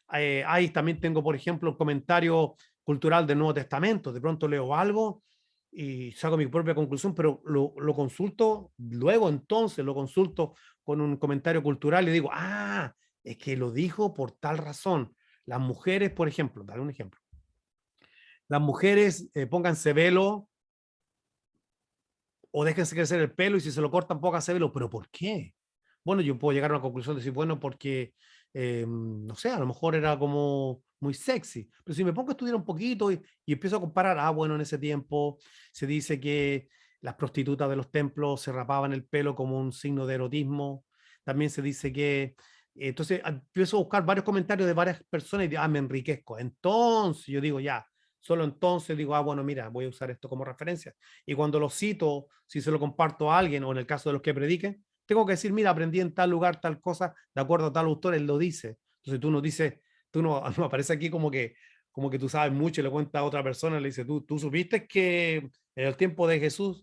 Ahí también tengo, por ejemplo, el comentario cultural del Nuevo Testamento. De pronto leo algo y saco mi propia conclusión, pero lo consulto luego, entonces lo consulto con un comentario cultural y digo, ah, es que lo dijo por tal razón. Las mujeres, por ejemplo, daré un ejemplo. Las mujeres pónganse velo o déjense crecer el pelo y si se lo cortan, pónganse velo. ¿Pero por qué? Bueno, yo puedo llegar a una conclusión de decir, bueno, porque, no sé, a lo mejor era como muy sexy. Pero si me pongo a estudiar un poquito y empiezo a comparar, ah, bueno, en ese tiempo se dice que las prostitutas de los templos se rapaban el pelo como un signo de erotismo. También se dice que, entonces empiezo a buscar varios comentarios de varias personas y digo, ah, me enriquezco. Entonces yo digo, ya, solo entonces digo, ah, bueno, mira, voy a usar esto como referencia. Y cuando lo cito, si se lo comparto a alguien o en el caso de los que prediquen, tengo que decir, mira, aprendí en tal lugar tal cosa, de acuerdo a tal autor, él lo dice. Entonces tú no dices, tú no, no aparece aquí como que tú sabes mucho y le cuentas a otra persona, le dices, tú supiste que en el tiempo de Jesús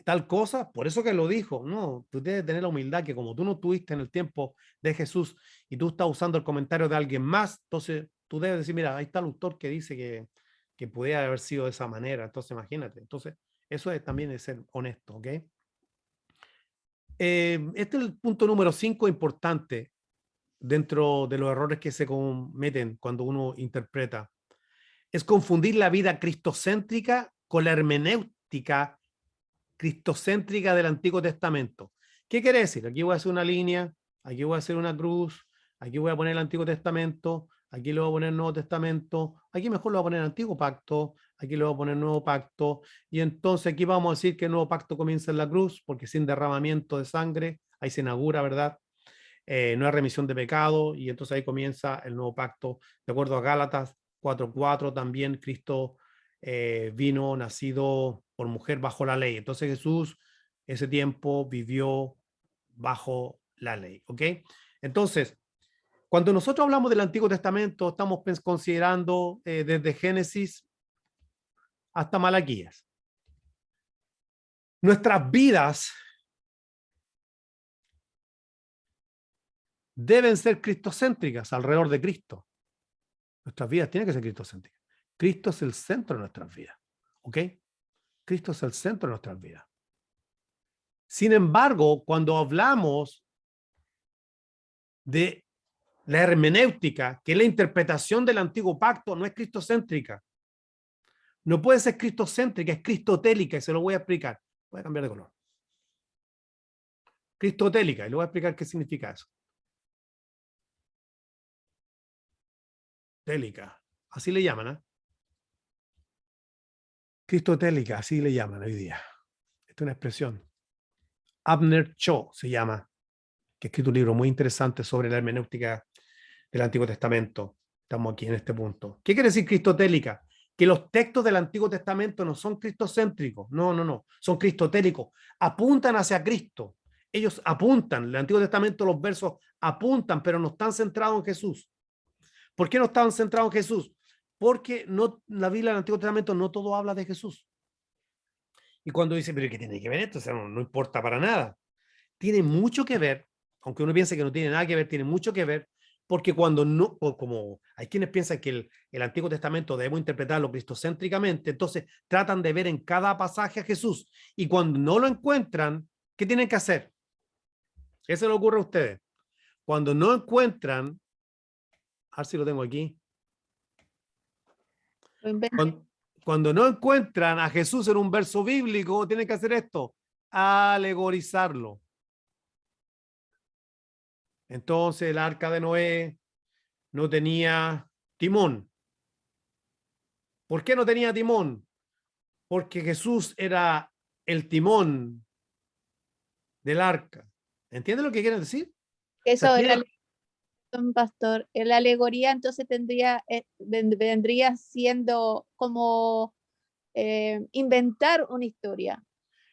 tal cosa, por eso que lo dijo, no, tú tienes que tener la humildad que como tú no tuviste en el tiempo de Jesús y tú estás usando el comentario de alguien más, entonces tú debes decir, mira, ahí está el autor que dice que pudiera haber sido de esa manera, entonces imagínate, entonces eso es también de ser honesto, ¿ok? Este es el punto número 5 importante dentro de los errores que se cometen cuando uno interpreta. Es confundir la vida cristocéntrica con la hermenéutica cristocéntrica del Antiguo Testamento. ¿Qué quiere decir? Aquí voy a hacer una línea, aquí voy a hacer una cruz, aquí voy a poner el Antiguo Testamento, aquí le voy a poner el Nuevo Testamento, aquí mejor lo voy a poner el Antiguo Pacto, aquí le voy a poner el Nuevo Pacto, y entonces aquí vamos a decir que el Nuevo Pacto comienza en la cruz, porque sin derramamiento de sangre, ahí se inaugura, ¿verdad? No hay remisión de pecado, y entonces ahí comienza el Nuevo Pacto, de acuerdo a Gálatas 4:4, también Cristo vino nacido por mujer bajo la ley. Entonces Jesús ese tiempo vivió bajo la ley, ¿ok? Entonces, cuando nosotros hablamos del Antiguo Testamento, estamos considerando desde Génesis hasta Malaquías. Nuestras vidas deben ser cristocéntricas alrededor de Cristo. Nuestras vidas tienen que ser cristocéntricas. Cristo es el centro de nuestras vidas, ¿ok? Cristo es el centro de nuestras vidas. Sin embargo, cuando hablamos de la hermenéutica, que es la interpretación del antiguo pacto, no es cristocéntrica. No puede ser cristocéntrica, es cristotélica y se lo voy a explicar. Voy a cambiar de color. Cristotélica, y le voy a explicar qué significa eso. Télica, así le llaman, ¿eh? Cristotélica, así le llaman hoy día. Esta es una expresión. Abner Cho se llama, que ha escrito un libro muy interesante sobre la hermenéutica del Antiguo Testamento. Estamos aquí en este punto. ¿Qué quiere decir cristotélica? Que los textos del Antiguo Testamento no son cristocéntricos, no, son cristotélicos, apuntan hacia Cristo. Ellos apuntan, el Antiguo Testamento, los versos apuntan, pero no están centrados en Jesús. ¿Por qué no estaban centrados en Jesús? Porque no, la Biblia del Antiguo Testamento no todo habla de Jesús. Y cuando dice, pero ¿qué tiene que ver esto? O sea, no importa para nada. Tiene mucho que ver, aunque uno piense que no tiene nada que ver, tiene mucho que ver, porque cuando no, o como hay quienes piensan que el Antiguo Testamento debemos interpretarlo cristocéntricamente, entonces tratan de ver en cada pasaje a Jesús, y cuando no lo encuentran, ¿qué tienen que hacer? ¿Qué se le ocurre a ustedes? Cuando no encuentran, a ver si lo tengo aquí, cuando no encuentran a Jesús en un verso bíblico, tienen que hacer esto, alegorizarlo. Entonces el arca de Noé no tenía timón. ¿Por qué no tenía timón? porque Jesús era el timón del arca. ¿Entiendes lo que quieren decir? O sea, Eso tiene era un pastor. La alegoría entonces vendría siendo como inventar una historia.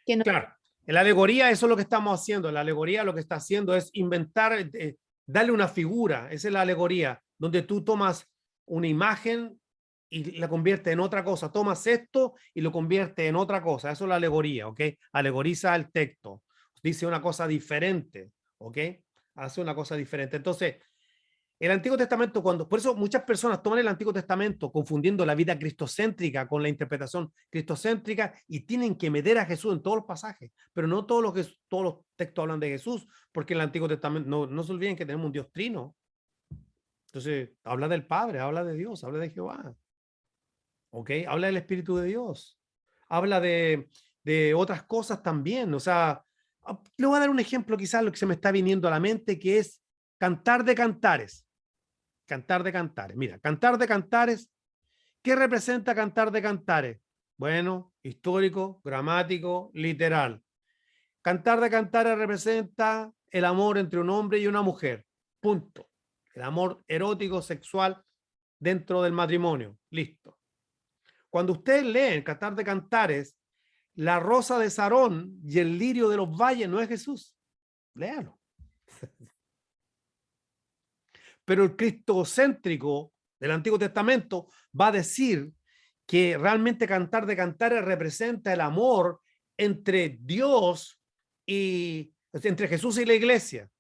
Que no, claro, en la alegoría eso es lo que estamos haciendo. La alegoría lo que está haciendo es inventar, darle una figura. Esa es la alegoría, donde tú tomas una imagen y la conviertes en otra cosa. Tomas esto y lo conviertes en otra cosa. Eso es la alegoría, ¿ok? Alegoriza el texto. Dice una cosa diferente, ¿ok? Hace una cosa diferente. Entonces, el Antiguo Testamento, por eso muchas personas toman el Antiguo Testamento confundiendo la vida cristocéntrica con la interpretación cristocéntrica y tienen que meter a Jesús en todos los pasajes, pero no todos los textos hablan de Jesús, porque en el Antiguo Testamento no se olviden que tenemos un Dios trino. Entonces, habla del Padre, habla de Dios, habla de Jehová. ¿Ok? Habla del Espíritu de Dios. Habla de otras cosas también. O sea, le voy a dar un ejemplo quizás lo que se me está viniendo a la mente, que es Cantar de Cantares. Cantar de Cantares. Mira, Cantar de Cantares, ¿qué representa Cantar de Cantares? Bueno, histórico, gramático, literal. Cantar de Cantares representa el amor entre un hombre y una mujer. Punto. El amor erótico, sexual dentro del matrimonio. Listo. Cuando ustedes leen Cantar de Cantares, la rosa de Sarón y el lirio de los valles no es Jesús. Léalo. Pero el cristocéntrico del Antiguo Testamento va a decir que realmente Cantar de Cantares representa el amor entre Dios y entre Jesús y la iglesia.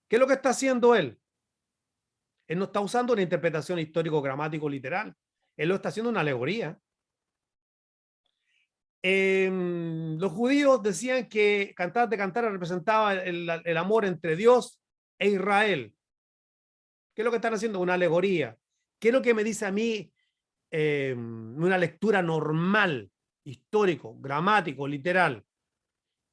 ¿Qué es lo que está haciendo él? Él no está usando una interpretación histórico, gramático, literal. Él lo está haciendo una alegoría. Los judíos decían que Cantar de Cantares representaba el amor entre Dios e Israel. ¿Qué es lo que están haciendo? Una alegoría. ¿Qué es lo que me dice a mí una lectura normal, histórico, gramático, literal,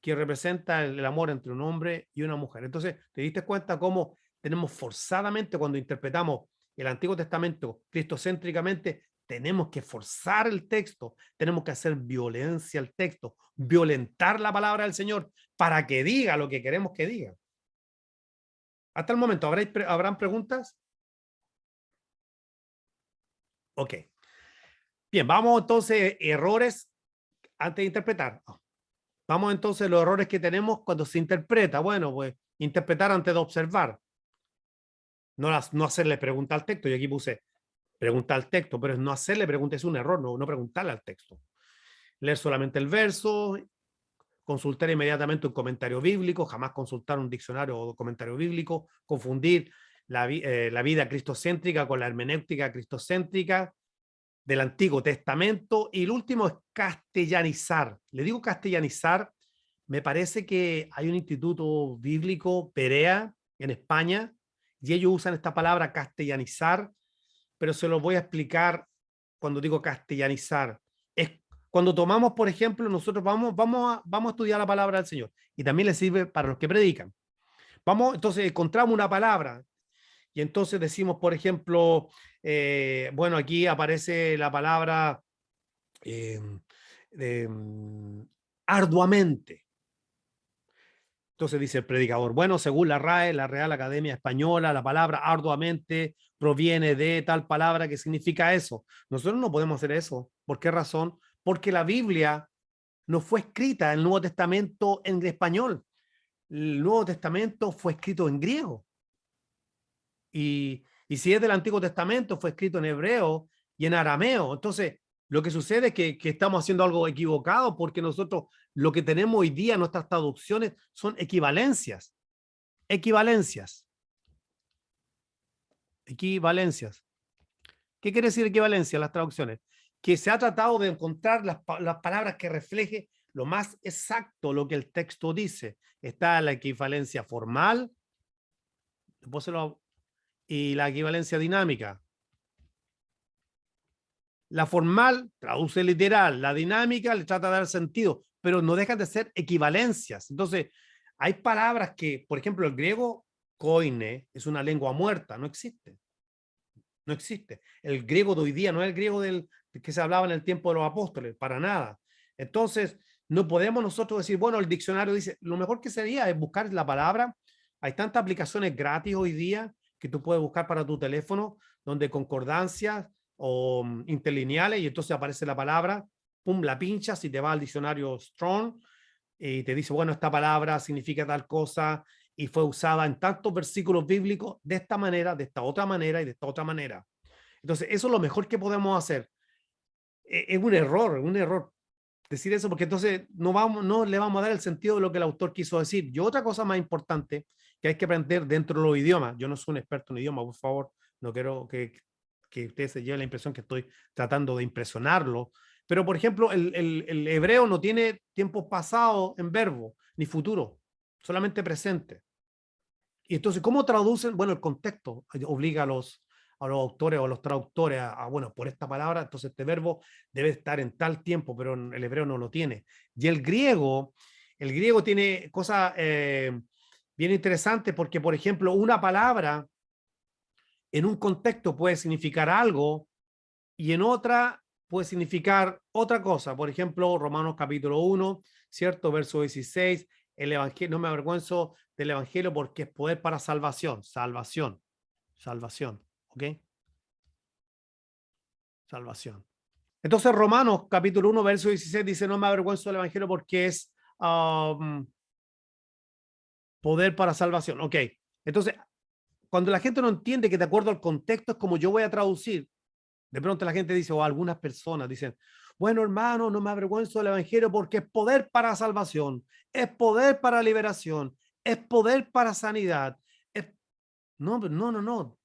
que representa el amor entre un hombre y una mujer? Entonces, ¿te diste cuenta cómo tenemos forzadamente, cuando interpretamos el Antiguo Testamento cristocéntricamente, tenemos que forzar el texto, tenemos que hacer violencia al texto, violentar la palabra del Señor para que diga lo que queremos que diga? Hasta el momento, ¿habrán preguntas? Ok. Bien, vamos entonces, errores antes de interpretar. Vamos entonces los errores que tenemos cuando se interpreta. Bueno, pues interpretar antes de observar. No hacerle pregunta al texto. Yo aquí puse pregunta al texto, pero es no hacerle pregunta, es un error, no preguntarle al texto. Leer solamente el verso, consultar inmediatamente un comentario bíblico, jamás consultar un diccionario o comentario bíblico, confundir la vida cristocéntrica con la hermenéutica cristocéntrica del Antiguo Testamento. Y el último es castellanizar. Le digo castellanizar, me parece que hay un instituto bíblico, Perea, en España, y ellos usan esta palabra castellanizar, pero se lo voy a explicar cuando digo castellanizar. Es cuando tomamos, por ejemplo, nosotros vamos a estudiar la palabra del Señor, y también le sirve para los que predican. Entonces encontramos una palabra, y entonces decimos, por ejemplo, bueno, aquí aparece la palabra eh, arduamente. Entonces dice el predicador, bueno, según la RAE, la Real Academia Española, la palabra arduamente proviene de tal palabra que significa eso. Nosotros no podemos hacer eso. ¿Por qué razón? Porque la Biblia no fue escrita, el Nuevo Testamento, en español. El Nuevo Testamento fue escrito en griego. Y si es del Antiguo Testamento, fue escrito en hebreo y en arameo. Entonces, lo que sucede es que estamos haciendo algo equivocado, porque nosotros lo que tenemos hoy día, nuestras traducciones, son equivalencias. Equivalencias. Equivalencias. ¿Qué quiere decir equivalencia? Las traducciones. Que se ha tratado de encontrar las palabras que refleje lo más exacto lo que el texto dice. Está la equivalencia formal, y la equivalencia dinámica. La formal traduce literal, la dinámica le trata de dar sentido, pero no dejan de ser equivalencias. Entonces, hay palabras que, por ejemplo, el griego koine es una lengua muerta, no existe. No existe. El griego de hoy día no es el griego que se hablaba en el tiempo de los apóstoles, para nada. Entonces, no podemos nosotros decir, bueno, el diccionario dice, lo mejor que sería es buscar la palabra. Hay tantas aplicaciones gratis hoy día que tú puedes buscar para tu teléfono, donde concordancias o interlineales, y entonces aparece la palabra, pum, la pinchas y te va al diccionario Strong y te dice, bueno, esta palabra significa tal cosa y fue usada en tantos versículos bíblicos de esta manera, de esta otra manera y de esta otra manera. Entonces, eso es lo mejor que podemos hacer. Es un error decir eso, porque entonces no le vamos a dar el sentido de lo que el autor quiso decir. Y otra cosa más importante que hay que aprender dentro de los idiomas, yo no soy un experto en idiomas, por favor, no quiero que ustedes se lleven la impresión que estoy tratando de impresionarlo, pero por ejemplo, el hebreo no tiene tiempo pasado en verbo, ni futuro, solamente presente. Y entonces, ¿cómo traducen? Bueno, el contexto obliga a los autores o a los traductores bueno, por esta palabra, entonces este verbo debe estar en tal tiempo, pero el hebreo no lo tiene. Y el griego tiene cosas bien interesantes porque, por ejemplo, una palabra en un contexto puede significar algo y en otra puede significar otra cosa. Por ejemplo, Romanos capítulo 1, ¿cierto? Verso 16, el evangelio, no me avergüenzo del evangelio porque es poder para salvación, salvación, ¿ok? Salvación. Entonces, Romanos capítulo 1, verso 16 dice, no me avergüenzo del evangelio porque es poder para salvación, ¿ok? Entonces, cuando la gente no entiende que de acuerdo al contexto es como yo voy a traducir, de pronto la gente dice, o algunas personas dicen, bueno, hermano, no me avergüenzo del evangelio porque es poder para salvación, es poder para liberación, es poder para sanidad. No.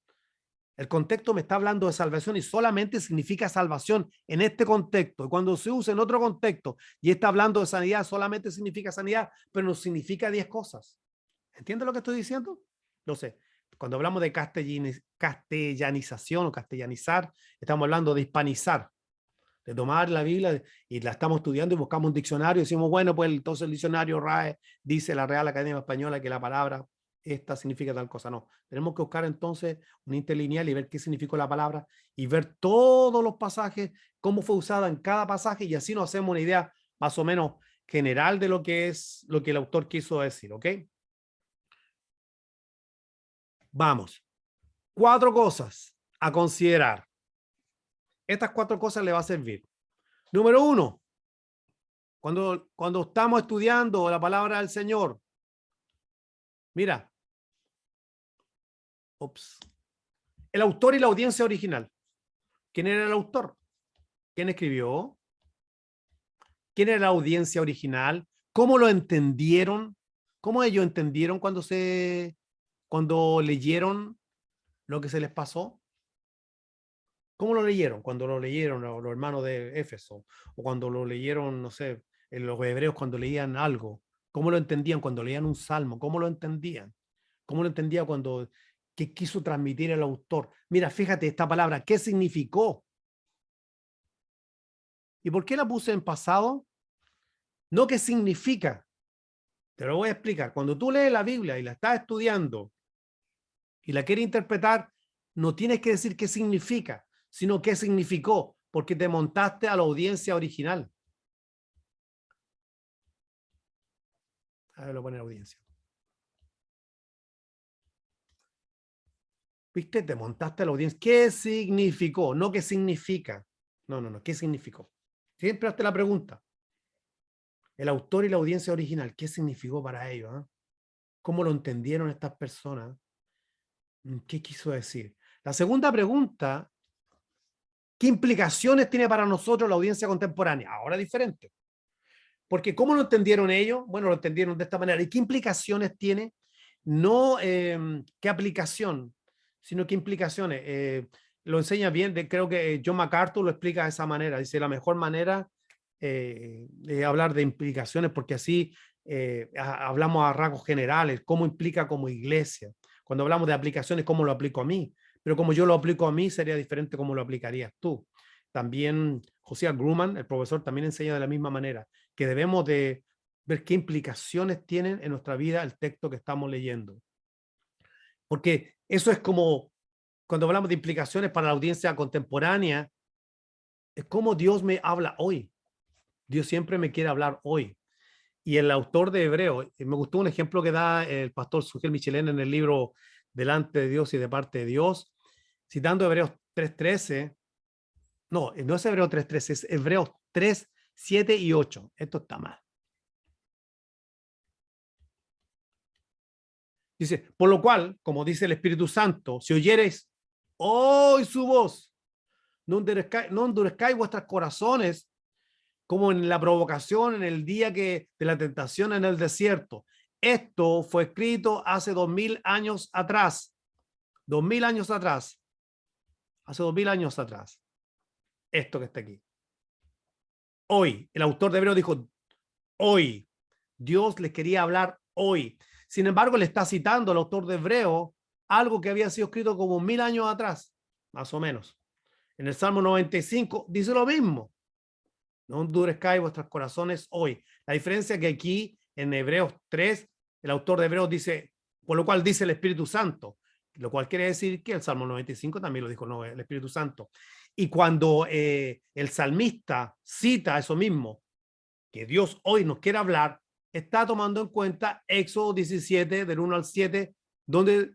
El contexto me está hablando de salvación y solamente significa salvación en este contexto. Y cuando se usa en otro contexto y está hablando de sanidad, solamente significa sanidad, pero no significa 10 cosas. ¿Entiendes lo que estoy diciendo? No sé. Cuando hablamos de castellanización o castellanizar, estamos hablando de hispanizar, de tomar la Biblia y la estamos estudiando y buscamos un diccionario y decimos, bueno, pues entonces el diccionario RAE dice la Real Academia Española que la palabra esta significa tal cosa. No, tenemos que buscar entonces un interlineal y ver qué significó la palabra y ver todos los pasajes, cómo fue usada en cada pasaje y así nos hacemos una idea más o menos general de lo que es lo que el autor quiso decir, ¿ok? Vamos. 4 cosas a considerar. Estas 4 cosas le va a servir. Número 1, cuando estamos estudiando la palabra del Señor, mira, el autor y la audiencia original. ¿Quién era el autor? ¿Quién escribió? ¿Quién era la audiencia original? ¿Cómo lo entendieron? ¿Cómo ellos entendieron cuando leyeron lo que se les pasó? ¿Cómo lo leyeron? Cuando lo leyeron los hermanos de Éfeso, o cuando lo leyeron, no sé, los hebreos cuando leían algo. ¿Cómo lo entendían cuando leían un salmo? ¿Cómo lo entendían? ¿Cómo lo entendía cuando qué quiso transmitir el autor? Mira, fíjate esta palabra, ¿qué significó? ¿Y por qué la puse en pasado? No qué significa. Te lo voy a explicar. Cuando tú lees la Biblia y la estás estudiando y la quieres interpretar, no tienes que decir qué significa, sino qué significó, porque te montaste a la audiencia original. A ver, lo pone la audiencia. ¿Viste? Te montaste a la audiencia. ¿Qué significó? No qué significa. No. ¿Qué significó? Siempre hazte la pregunta. El autor y la audiencia original, ¿qué significó para ellos? ¿Eh? ¿Cómo lo entendieron estas personas? ¿Qué quiso decir? La segunda pregunta, ¿qué implicaciones tiene para nosotros la audiencia contemporánea? Ahora diferente. Porque ¿cómo lo entendieron ellos? Bueno, lo entendieron de esta manera. ¿Y qué implicaciones tiene? No qué aplicación, sino qué implicaciones. Lo enseña bien, creo que John MacArthur lo explica de esa manera. Dice, la mejor manera de hablar de implicaciones, porque así hablamos a rasgos generales, cómo implica como iglesia. Cuando hablamos de aplicaciones, cómo lo aplico a mí. Pero como yo lo aplico a mí, sería diferente cómo lo aplicarías tú. También Josiah Grumman, el profesor, también enseña de la misma manera, que debemos de ver qué implicaciones tienen en nuestra vida el texto que estamos leyendo. Porque eso es como, cuando hablamos de implicaciones para la audiencia contemporánea, es como Dios me habla hoy. Dios siempre me quiere hablar hoy. Y el autor de Hebreo, me gustó un ejemplo que da el pastor Sugel Michelén en el libro Delante de Dios y de parte de Dios, citando Hebreos 3:13. No, no es Hebreos 3:13, es Hebreos 3:7 y 8. Esto está mal. Dice, por lo cual, como dice el Espíritu Santo, si oyereis hoy su voz, no endurezcáis vuestros corazones como en la provocación en el día de la tentación en el desierto. Esto fue escrito hace 2000 años atrás. 2000 años atrás. Hace 2000 años atrás. Esto que está aquí. Hoy, el autor de Hebreo dijo, hoy. Dios les quería hablar hoy. Sin embargo, le está citando al autor de Hebreo algo que había sido escrito como 1000 años atrás, más o menos. En el Salmo 95 dice lo mismo. No endurezcáis vuestros corazones hoy. La diferencia es que aquí en Hebreos 3, el autor de Hebreos dice, por lo cual dice el Espíritu Santo, lo cual quiere decir que el Salmo 95 también lo dijo no, el Espíritu Santo. Y cuando el salmista cita eso mismo, que Dios hoy nos quiere hablar, está tomando en cuenta Éxodo 17, del 1 al 7, donde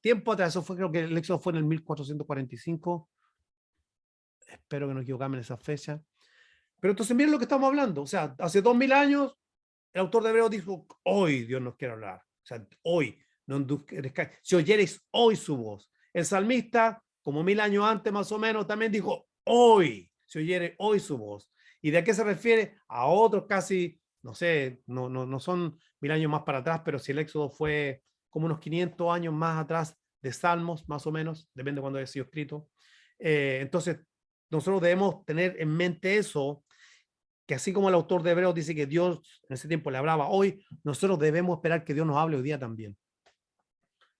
tiempo atrás, eso fue, creo que el Éxodo fue en el 1445, espero que no equivocarme en esa fecha. Pero entonces miren lo que estamos hablando, o sea, hace 2000 años el autor de Hebreos dijo, hoy Dios nos quiere hablar, o sea, hoy, no si oyereis hoy su voz. El salmista, como 1000 años antes más o menos, también dijo, hoy, si oyere hoy su voz. ¿Y de qué se refiere? A otros casi, no sé, no son 1000 años más para atrás, pero si el Éxodo fue como unos 500 años más atrás de Salmos, más o menos, depende de cuándo haya sido escrito. Entonces, nosotros debemos tener en mente eso, que así como el autor de Hebreos dice que Dios en ese tiempo le hablaba hoy, nosotros debemos esperar que Dios nos hable hoy día también.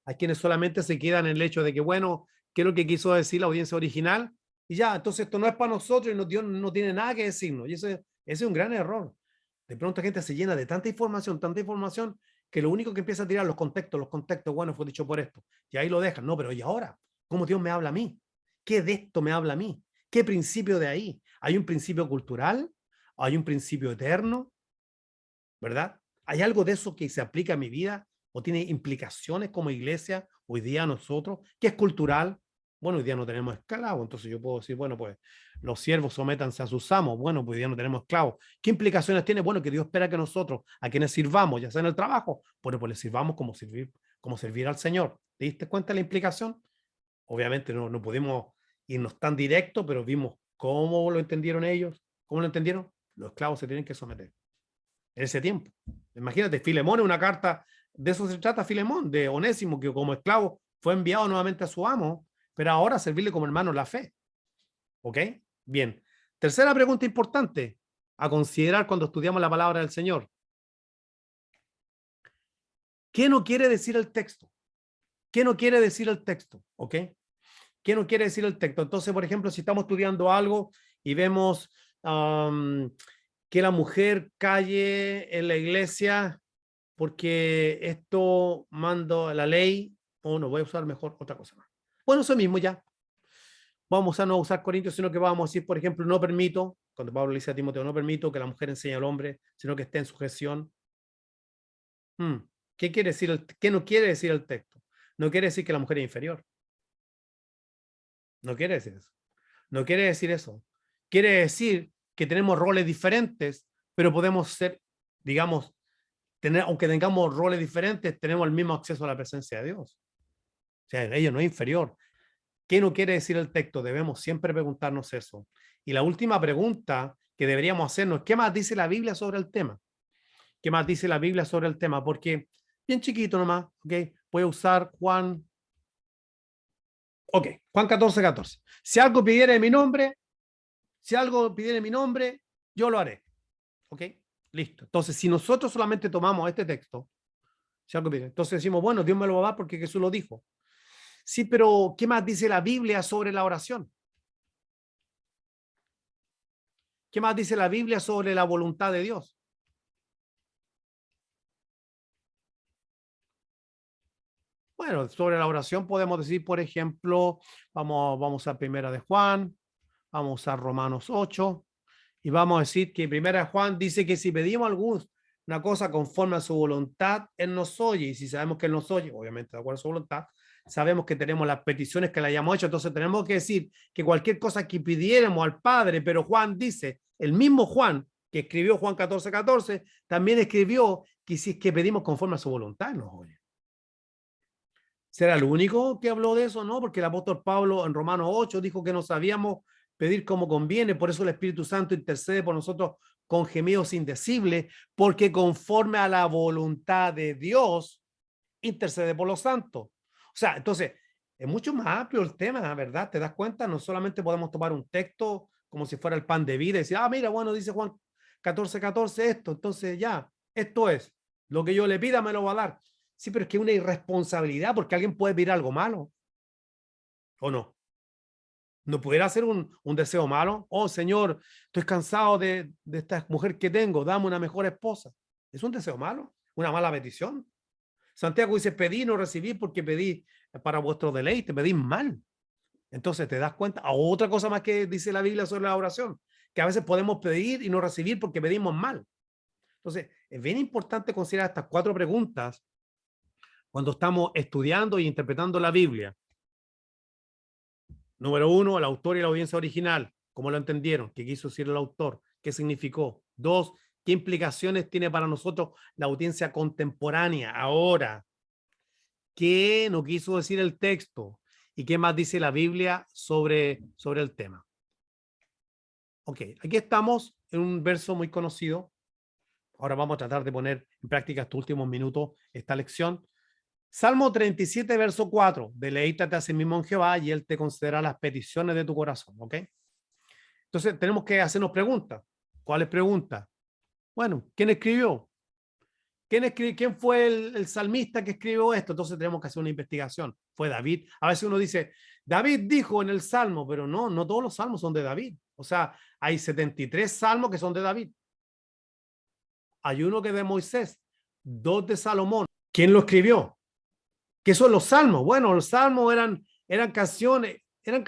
Hay quienes solamente se quedan en el hecho de que, bueno, ¿qué es lo que quiso decir la audiencia original? Y ya, entonces esto no es para nosotros y Dios no tiene nada que decirnos. Y ese es un gran error. De pronto la gente se llena de tanta información, que lo único que empieza a tirar los contextos, bueno, fue dicho por esto. Y ahí lo dejan. No, pero ¿y ahora? ¿Cómo Dios me habla a mí? ¿Qué de esto me habla a mí? ¿Qué principio de ahí? ¿Hay un principio cultural? ¿Hay un principio eterno? ¿Verdad? ¿Hay algo de eso que se aplica a mi vida o tiene implicaciones como iglesia hoy día nosotros, que es cultural? Bueno, hoy día no tenemos esclavos, entonces yo puedo decir, bueno, pues los siervos sométanse a sus amos. Bueno, pues hoy día no tenemos esclavos. ¿Qué implicaciones tiene? Bueno, que Dios espera que nosotros, a quienes sirvamos, ya sea en el trabajo, bueno, pues les sirvamos como servir al Señor. ¿Te diste cuenta de la implicación? Obviamente no pudimos irnos tan directo, pero vimos cómo lo entendieron ellos. ¿Cómo lo entendieron? Los esclavos se tienen que someter en ese tiempo. Imagínate, Filemón es una carta, de eso se trata Filemón, de Onésimo, que como esclavo fue enviado nuevamente a su amo, pero ahora servirle como hermano la fe. ¿Ok? Bien. Tercera pregunta importante a considerar cuando estudiamos la palabra del Señor. ¿Qué no quiere decir el texto? ¿Qué no quiere decir el texto? ¿Ok? ¿Qué no quiere decir el texto? Entonces, por ejemplo, si estamos estudiando algo y vemos que la mujer calle en la iglesia porque esto manda la ley, o no, voy a usar mejor otra cosa más. Bueno, eso mismo ya. Vamos a no usar Corintios, sino que vamos a decir, por ejemplo, no permito, cuando Pablo le dice a Timoteo, no permito que la mujer enseñe al hombre, sino que esté en sujeción. ¿Qué quiere decir qué no quiere decir el texto? No quiere decir que la mujer es inferior. No quiere decir eso. No quiere decir eso. Quiere decir que tenemos roles diferentes, pero podemos ser, digamos, aunque tengamos roles diferentes, tenemos el mismo acceso a la presencia de Dios. O sea, ella no es inferior. ¿Qué no quiere decir el texto? Debemos siempre preguntarnos eso. Y la última pregunta que deberíamos hacernos, ¿qué más dice la Biblia sobre el tema? ¿Qué más dice la Biblia sobre el tema? Porque, bien chiquito nomás, ¿ok? Voy a usar Juan 14:14. Si algo pidiera en mi nombre, yo lo haré. ¿Ok? Listo. Entonces, si nosotros solamente tomamos este texto, entonces decimos, bueno, Dios me lo va a dar porque Jesús lo dijo. Sí, pero ¿qué más dice la Biblia sobre la oración? ¿Qué más dice la Biblia sobre la voluntad de Dios? Bueno, sobre la oración podemos decir, por ejemplo, vamos a Primera de Juan, vamos a Romanos 8, Y vamos a decir que primera Juan dice que si pedimos alguna cosa conforme a su voluntad, Él nos oye. Y si sabemos que Él nos oye, obviamente de acuerdo a su voluntad, sabemos que tenemos las peticiones que le hayamos hecho. Entonces tenemos que decir que cualquier cosa que pidiéramos al Padre, pero Juan dice, el mismo Juan que escribió Juan 14:14, también escribió que si es que pedimos conforme a su voluntad, nos oye. ¿Será el único que habló de eso? No, porque el apóstol Pablo en Romanos 8 dijo que no sabíamos pedir como conviene, por eso el Espíritu Santo intercede por nosotros con gemidos indecibles, porque conforme a la voluntad de Dios, intercede por los santos. O sea, entonces, es mucho más amplio el tema, ¿verdad? ¿Te das cuenta? No solamente podemos tomar un texto como si fuera el pan de vida y decir, mira, bueno, dice Juan 14:14 esto, entonces ya, esto es, lo que yo le pida me lo va a dar. Sí, pero es que es una irresponsabilidad porque alguien puede pedir algo malo, ¿o no? ¿No pudiera hacer un deseo malo? Oh, Señor, estoy cansado de esta mujer que tengo, dame una mejor esposa. ¿Es un deseo malo? ¿Una mala petición? Santiago dice, pedí, no recibí porque pedí para vuestro deleite, pedí mal. Entonces te das cuenta, otra cosa más que dice la Biblia sobre la oración, que a veces podemos pedir y no recibir porque pedimos mal. Entonces, es bien importante considerar estas 4 preguntas cuando estamos estudiando y interpretando la Biblia. Número 1, el autor y la audiencia original. ¿Cómo lo entendieron? ¿Qué quiso decir el autor? ¿Qué significó? 2, ¿qué implicaciones tiene para nosotros la audiencia contemporánea ahora? ¿Qué no quiso decir el texto? ¿Y qué más dice la Biblia sobre el tema? Ok, aquí estamos en un verso muy conocido. Ahora vamos a tratar de poner en práctica estos últimos minutos esta lección. Salmo 37, verso 4. Deleítate a sí mismo en Jehová y Él te concederá las peticiones de tu corazón. ¿Ok? Entonces tenemos que hacernos preguntas. ¿Cuáles preguntas? Bueno, ¿quién escribió? ¿Quién fue el salmista que escribió esto? Entonces tenemos que hacer una investigación. Fue David. A veces uno dice, David dijo en el salmo, pero no todos los salmos son de David. O sea, hay 73 salmos que son de David. Hay uno que es de Moisés, 2 de Salomón. ¿Quién lo escribió? ¿Qué son los salmos? Bueno, los salmos eran canciones, eran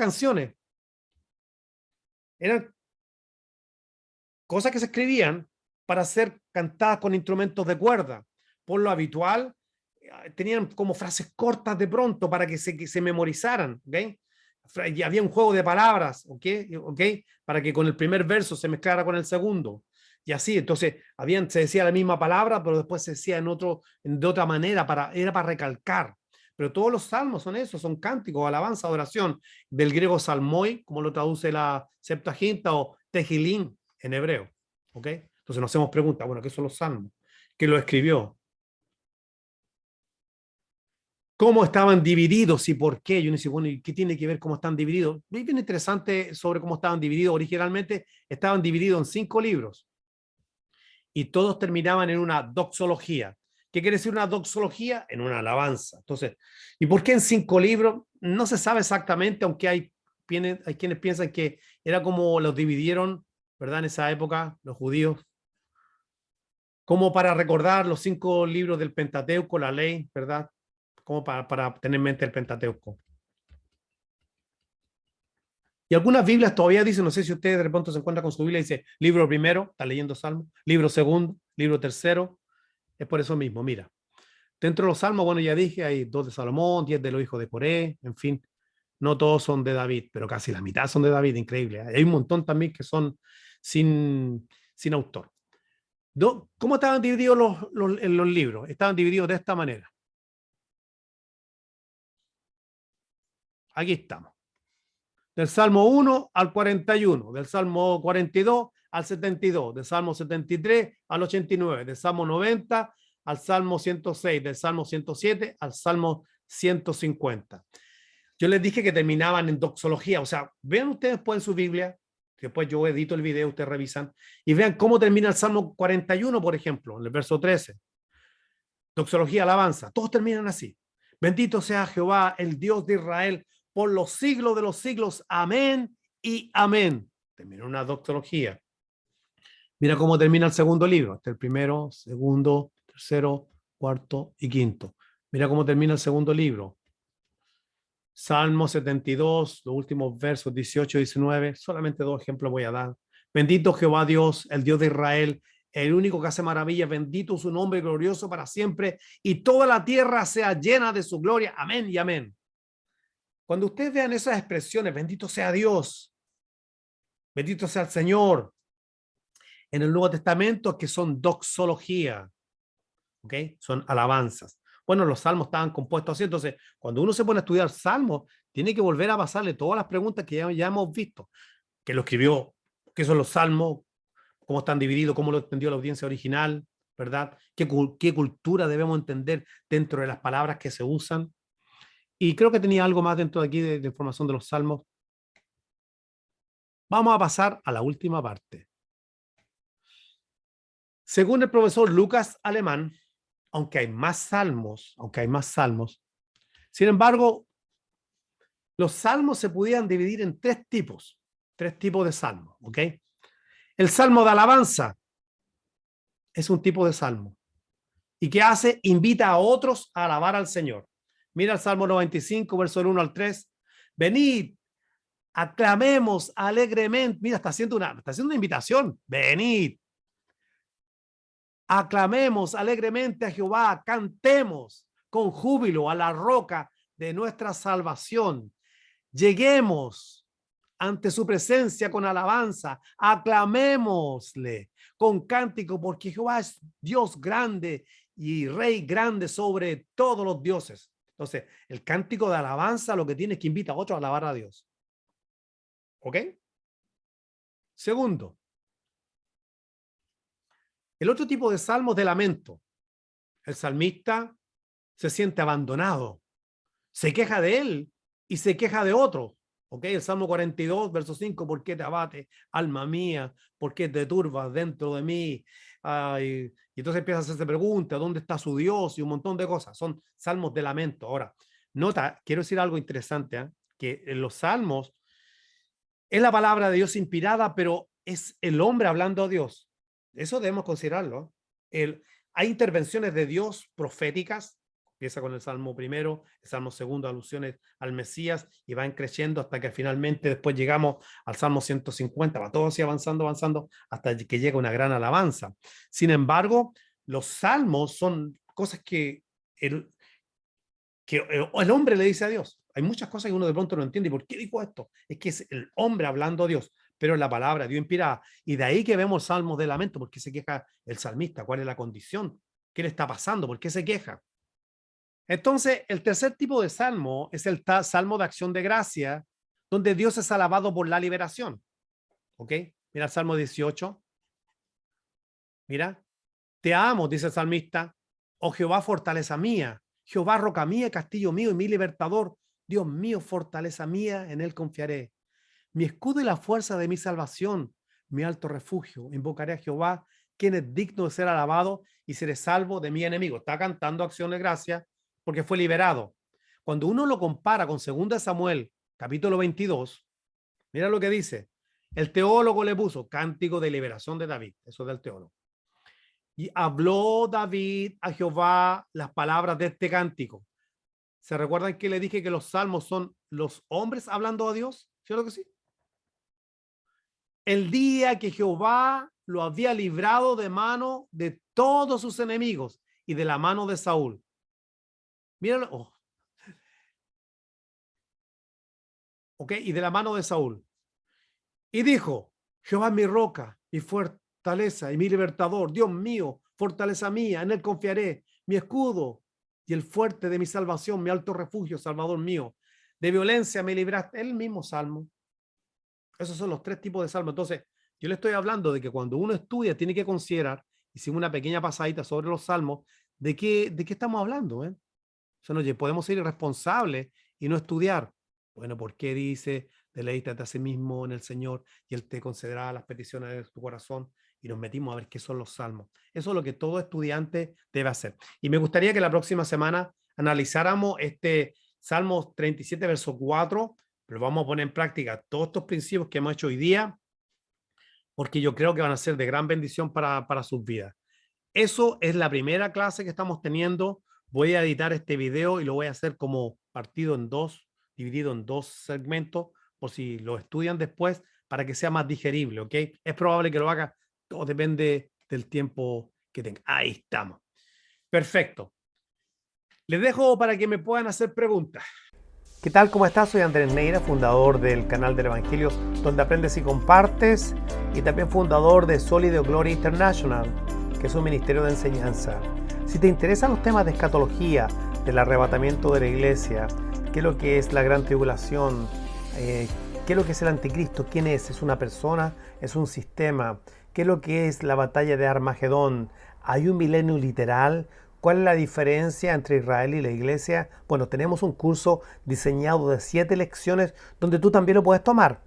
cosas que se escribían para ser cantadas con instrumentos de cuerda. Por lo habitual, tenían como frases cortas de pronto para que se memorizaran, ¿ok? Y había un juego de palabras, ¿ok? Para que con el primer verso se mezclara con el segundo. Y así, entonces, se decía la misma palabra, pero después se decía de otra manera, era para recalcar. Pero todos los salmos son eso, son cánticos, alabanza, oración, del griego salmoi, como lo traduce la Septuaginta, o Tehilín en hebreo. ¿Ok? Entonces nos hacemos preguntas, bueno, ¿qué son los salmos? ¿Quién lo escribió? ¿Cómo estaban divididos y por qué? Yo no sé, bueno, ¿y qué tiene que ver cómo están divididos? Es bien interesante sobre cómo estaban divididos. Originalmente estaban divididos en 5 libros y todos terminaban en una doxología. ¿Qué quiere decir una doxología? En una alabanza. Entonces, ¿y por qué en 5 libros? No se sabe exactamente, aunque hay quienes piensan que era como los dividieron, ¿verdad? En esa época, los judíos, como para recordar los 5 libros del Pentateuco, la ley, ¿verdad? Como para tener en mente el Pentateuco. Y algunas Biblias todavía dicen, no sé si usted de repente se encuentra con su Biblia y dice, libro primero, está leyendo Salmos, libro segundo, libro tercero, es por eso mismo, mira. Dentro de los Salmos, bueno, ya dije, hay 2 de Salomón, 10 de los hijos de Coré, en fin, no todos son de David, pero casi la mitad son de David, increíble. Hay un montón también que son sin autor. ¿Cómo estaban divididos los libros? Estaban divididos de esta manera. Aquí estamos. Del Salmo 1 al 41, del Salmo 42 al 72, del Salmo 73 al 89, del Salmo 90 al Salmo 106, del Salmo 107 al Salmo 150. Yo les dije que terminaban en doxología, o sea, vean ustedes después en su Biblia, después yo edito el video, ustedes revisan, y vean cómo termina el Salmo 41, por ejemplo, en el verso 13. Doxología, alabanza, todos terminan así. Bendito sea Jehová, el Dios de Israel, por los siglos de los siglos. Amén y amén. Termina una doxología. Mira cómo termina el segundo libro. Este es el primero, segundo, tercero, cuarto y quinto. Mira cómo termina el segundo libro. Salmo 72, los últimos versos 18 y 19. Solamente 2 ejemplos voy a dar Bendito Jehová Dios, el Dios de Israel, el único que hace maravillas. Bendito su nombre glorioso para siempre. Y toda la tierra sea llena de su gloria. Amén y amén. Cuando ustedes vean esas expresiones, bendito sea Dios, bendito sea el Señor, en el Nuevo Testamento, que son doxología, ¿ok? Son alabanzas. Bueno, los salmos estaban compuestos así, entonces cuando uno se pone a estudiar salmos, tiene que volver a pasarle todas las preguntas que ya hemos visto. ¿Qué lo escribió? ¿Qué son los salmos? ¿Cómo están divididos? ¿Cómo lo entendió la audiencia original? ¿Verdad? ¿Qué cultura debemos entender dentro de las palabras que se usan? Y creo que tenía algo más dentro de aquí de información de los salmos. Vamos a pasar a la última parte. Según el profesor Lucas Alemán, aunque hay más salmos, sin embargo, los salmos se podían dividir en tres tipos de salmos, ¿ok? El salmo de alabanza es un tipo de salmo. ¿Y qué hace? Invita a otros a alabar al Señor. Mira el Salmo 95, verso 1 al 3. Venid, aclamemos alegremente. Mira, está haciendo una invitación. Venid. Aclamemos alegremente a Jehová, cantemos con júbilo a la roca de nuestra salvación. Lleguemos ante su presencia con alabanza, aclamémosle con cántico, porque Jehová es Dios grande y Rey grande sobre todos los dioses. Entonces, el cántico de alabanza lo que tiene es que invita a otros a alabar a Dios. ¿Ok? Segundo, el otro tipo de salmos de lamento. El salmista se siente abandonado, se queja de él y se queja de otro. ¿Ok? El Salmo 42, verso 5, ¿por qué te abates, alma mía? ¿Por qué te turbas dentro de mí? Y entonces empieza a hacerse preguntas, ¿dónde está su Dios? Y un montón de cosas. Son salmos de lamento. Ahora, nota, quiero decir algo interesante, que en los salmos es la palabra de Dios inspirada, pero es el hombre hablando a Dios. Eso debemos considerarlo. Hay intervenciones de Dios proféticas. Empieza con el Salmo primero, el Salmo segundo, alusiones al Mesías, y van creciendo hasta que finalmente después llegamos al Salmo 150. Va todo así avanzando, hasta que llega una gran alabanza. Sin embargo, los salmos son cosas que el hombre le dice a Dios. Hay muchas cosas que uno de pronto no entiende. ¿Y por qué dijo esto? Es que es el hombre hablando a Dios, pero la palabra Dios inspirada. Y de ahí que vemos salmos de lamento. ¿Por qué se queja el salmista? ¿Cuál es la condición? ¿Qué le está pasando? ¿Por qué se queja? Entonces, el tercer tipo de salmo es el salmo de acción de gracia, donde Dios es alabado por la liberación. ¿Ok? Mira el Salmo 18. Mira. Te amo, dice el salmista. Oh Jehová, fortaleza mía. Jehová, roca mía, castillo mío y mi libertador. Dios mío, fortaleza mía, en él confiaré. Mi escudo y la fuerza de mi salvación, mi alto refugio. Invocaré a Jehová, quien es digno de ser alabado, y seré salvo de mi enemigo. Está cantando acción de gracia porque fue liberado. Cuando uno lo compara con 2 Samuel, capítulo 22, mira lo que dice. El teólogo le puso cántico de liberación de David. Eso es del teólogo. Y habló David a Jehová las palabras de este cántico. ¿Se recuerdan que le dije que los salmos son los hombres hablando a Dios? ¿Sí o lo que sí? El día que Jehová lo había librado de mano de todos sus enemigos y de la mano de Saúl. Míralo. Oh. Ok, y de la mano de Saúl. Y dijo, Jehová es mi roca, mi fortaleza y mi libertador. Dios mío, fortaleza mía, en él confiaré. Mi escudo y el fuerte de mi salvación, mi alto refugio, salvador mío. De violencia me libraste. El mismo salmo. Esos son los tres tipos de salmos. Entonces, yo le estoy hablando de que cuando uno estudia, tiene que considerar, hicimos una pequeña pasadita sobre los salmos, de qué estamos hablando. O sea, no podemos ser irresponsables y no estudiar. Bueno, ¿por qué dice, deleítate a sí mismo en el Señor y Él te concederá las peticiones de tu corazón? Y nos metimos a ver qué son los salmos. Eso es lo que todo estudiante debe hacer. Y me gustaría que la próxima semana analizáramos este Salmos 37, verso 4, pero vamos a poner en práctica todos estos principios que hemos hecho hoy día, porque yo creo que van a ser de gran bendición para sus vidas. Eso es la primera clase que estamos teniendo. Voy a editar este video y lo voy a hacer como partido en dos, dividido en dos segmentos, por si lo estudian después, para que sea más digerible, ¿ok? Es probable que lo haga, todo depende del tiempo que tenga. Ahí estamos. Perfecto. Les dejo para que me puedan hacer preguntas. ¿Qué tal? ¿Cómo estás? Soy Andrés Neira, fundador del canal del Evangelio, donde aprendes y compartes, y también fundador de Soli Deo Gloria International, que es un ministerio de enseñanza. Si te interesan los temas de escatología, del arrebatamiento de la iglesia, qué es lo que es la gran tribulación, qué es lo que es el anticristo, quién es una persona, es un sistema, qué es lo que es la batalla de Armagedón, hay un milenio literal, ¿cuál es la diferencia entre Israel y la iglesia? Bueno, tenemos un curso diseñado de 7 lecciones donde tú también lo puedes tomar.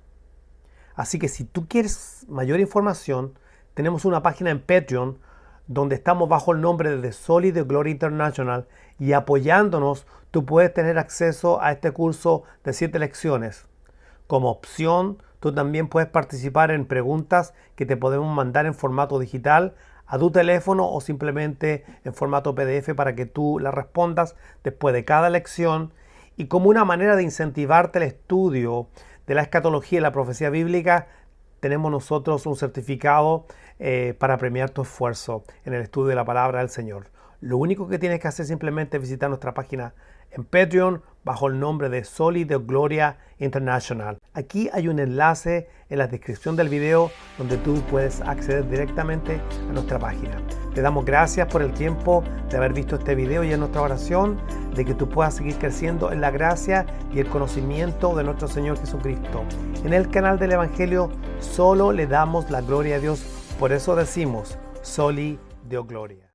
Así que si tú quieres mayor información, tenemos una página en Patreon donde estamos bajo el nombre de Soli Deo Gloria International, y apoyándonos tú puedes tener acceso a este curso de 7 lecciones. Como opción, tú también puedes participar en preguntas que te podemos mandar en formato digital a tu teléfono o simplemente en formato PDF para que tú las respondas después de cada lección. Y como una manera de incentivarte el estudio de la escatología y la profecía bíblica, tenemos nosotros un certificado para premiar tu esfuerzo en el estudio de la palabra del Señor. Lo único que tienes que hacer es simplemente visitar nuestra página en Patreon bajo el nombre de Soli Deo Gloria International. Aquí hay un enlace en la descripción del video donde tú puedes acceder directamente a nuestra página. Te damos gracias por el tiempo de haber visto este video, y en nuestra oración de que tú puedas seguir creciendo en la gracia y el conocimiento de nuestro Señor Jesucristo. En el canal del Evangelio solo le damos la gloria a Dios, por eso decimos Soli Deo Gloria.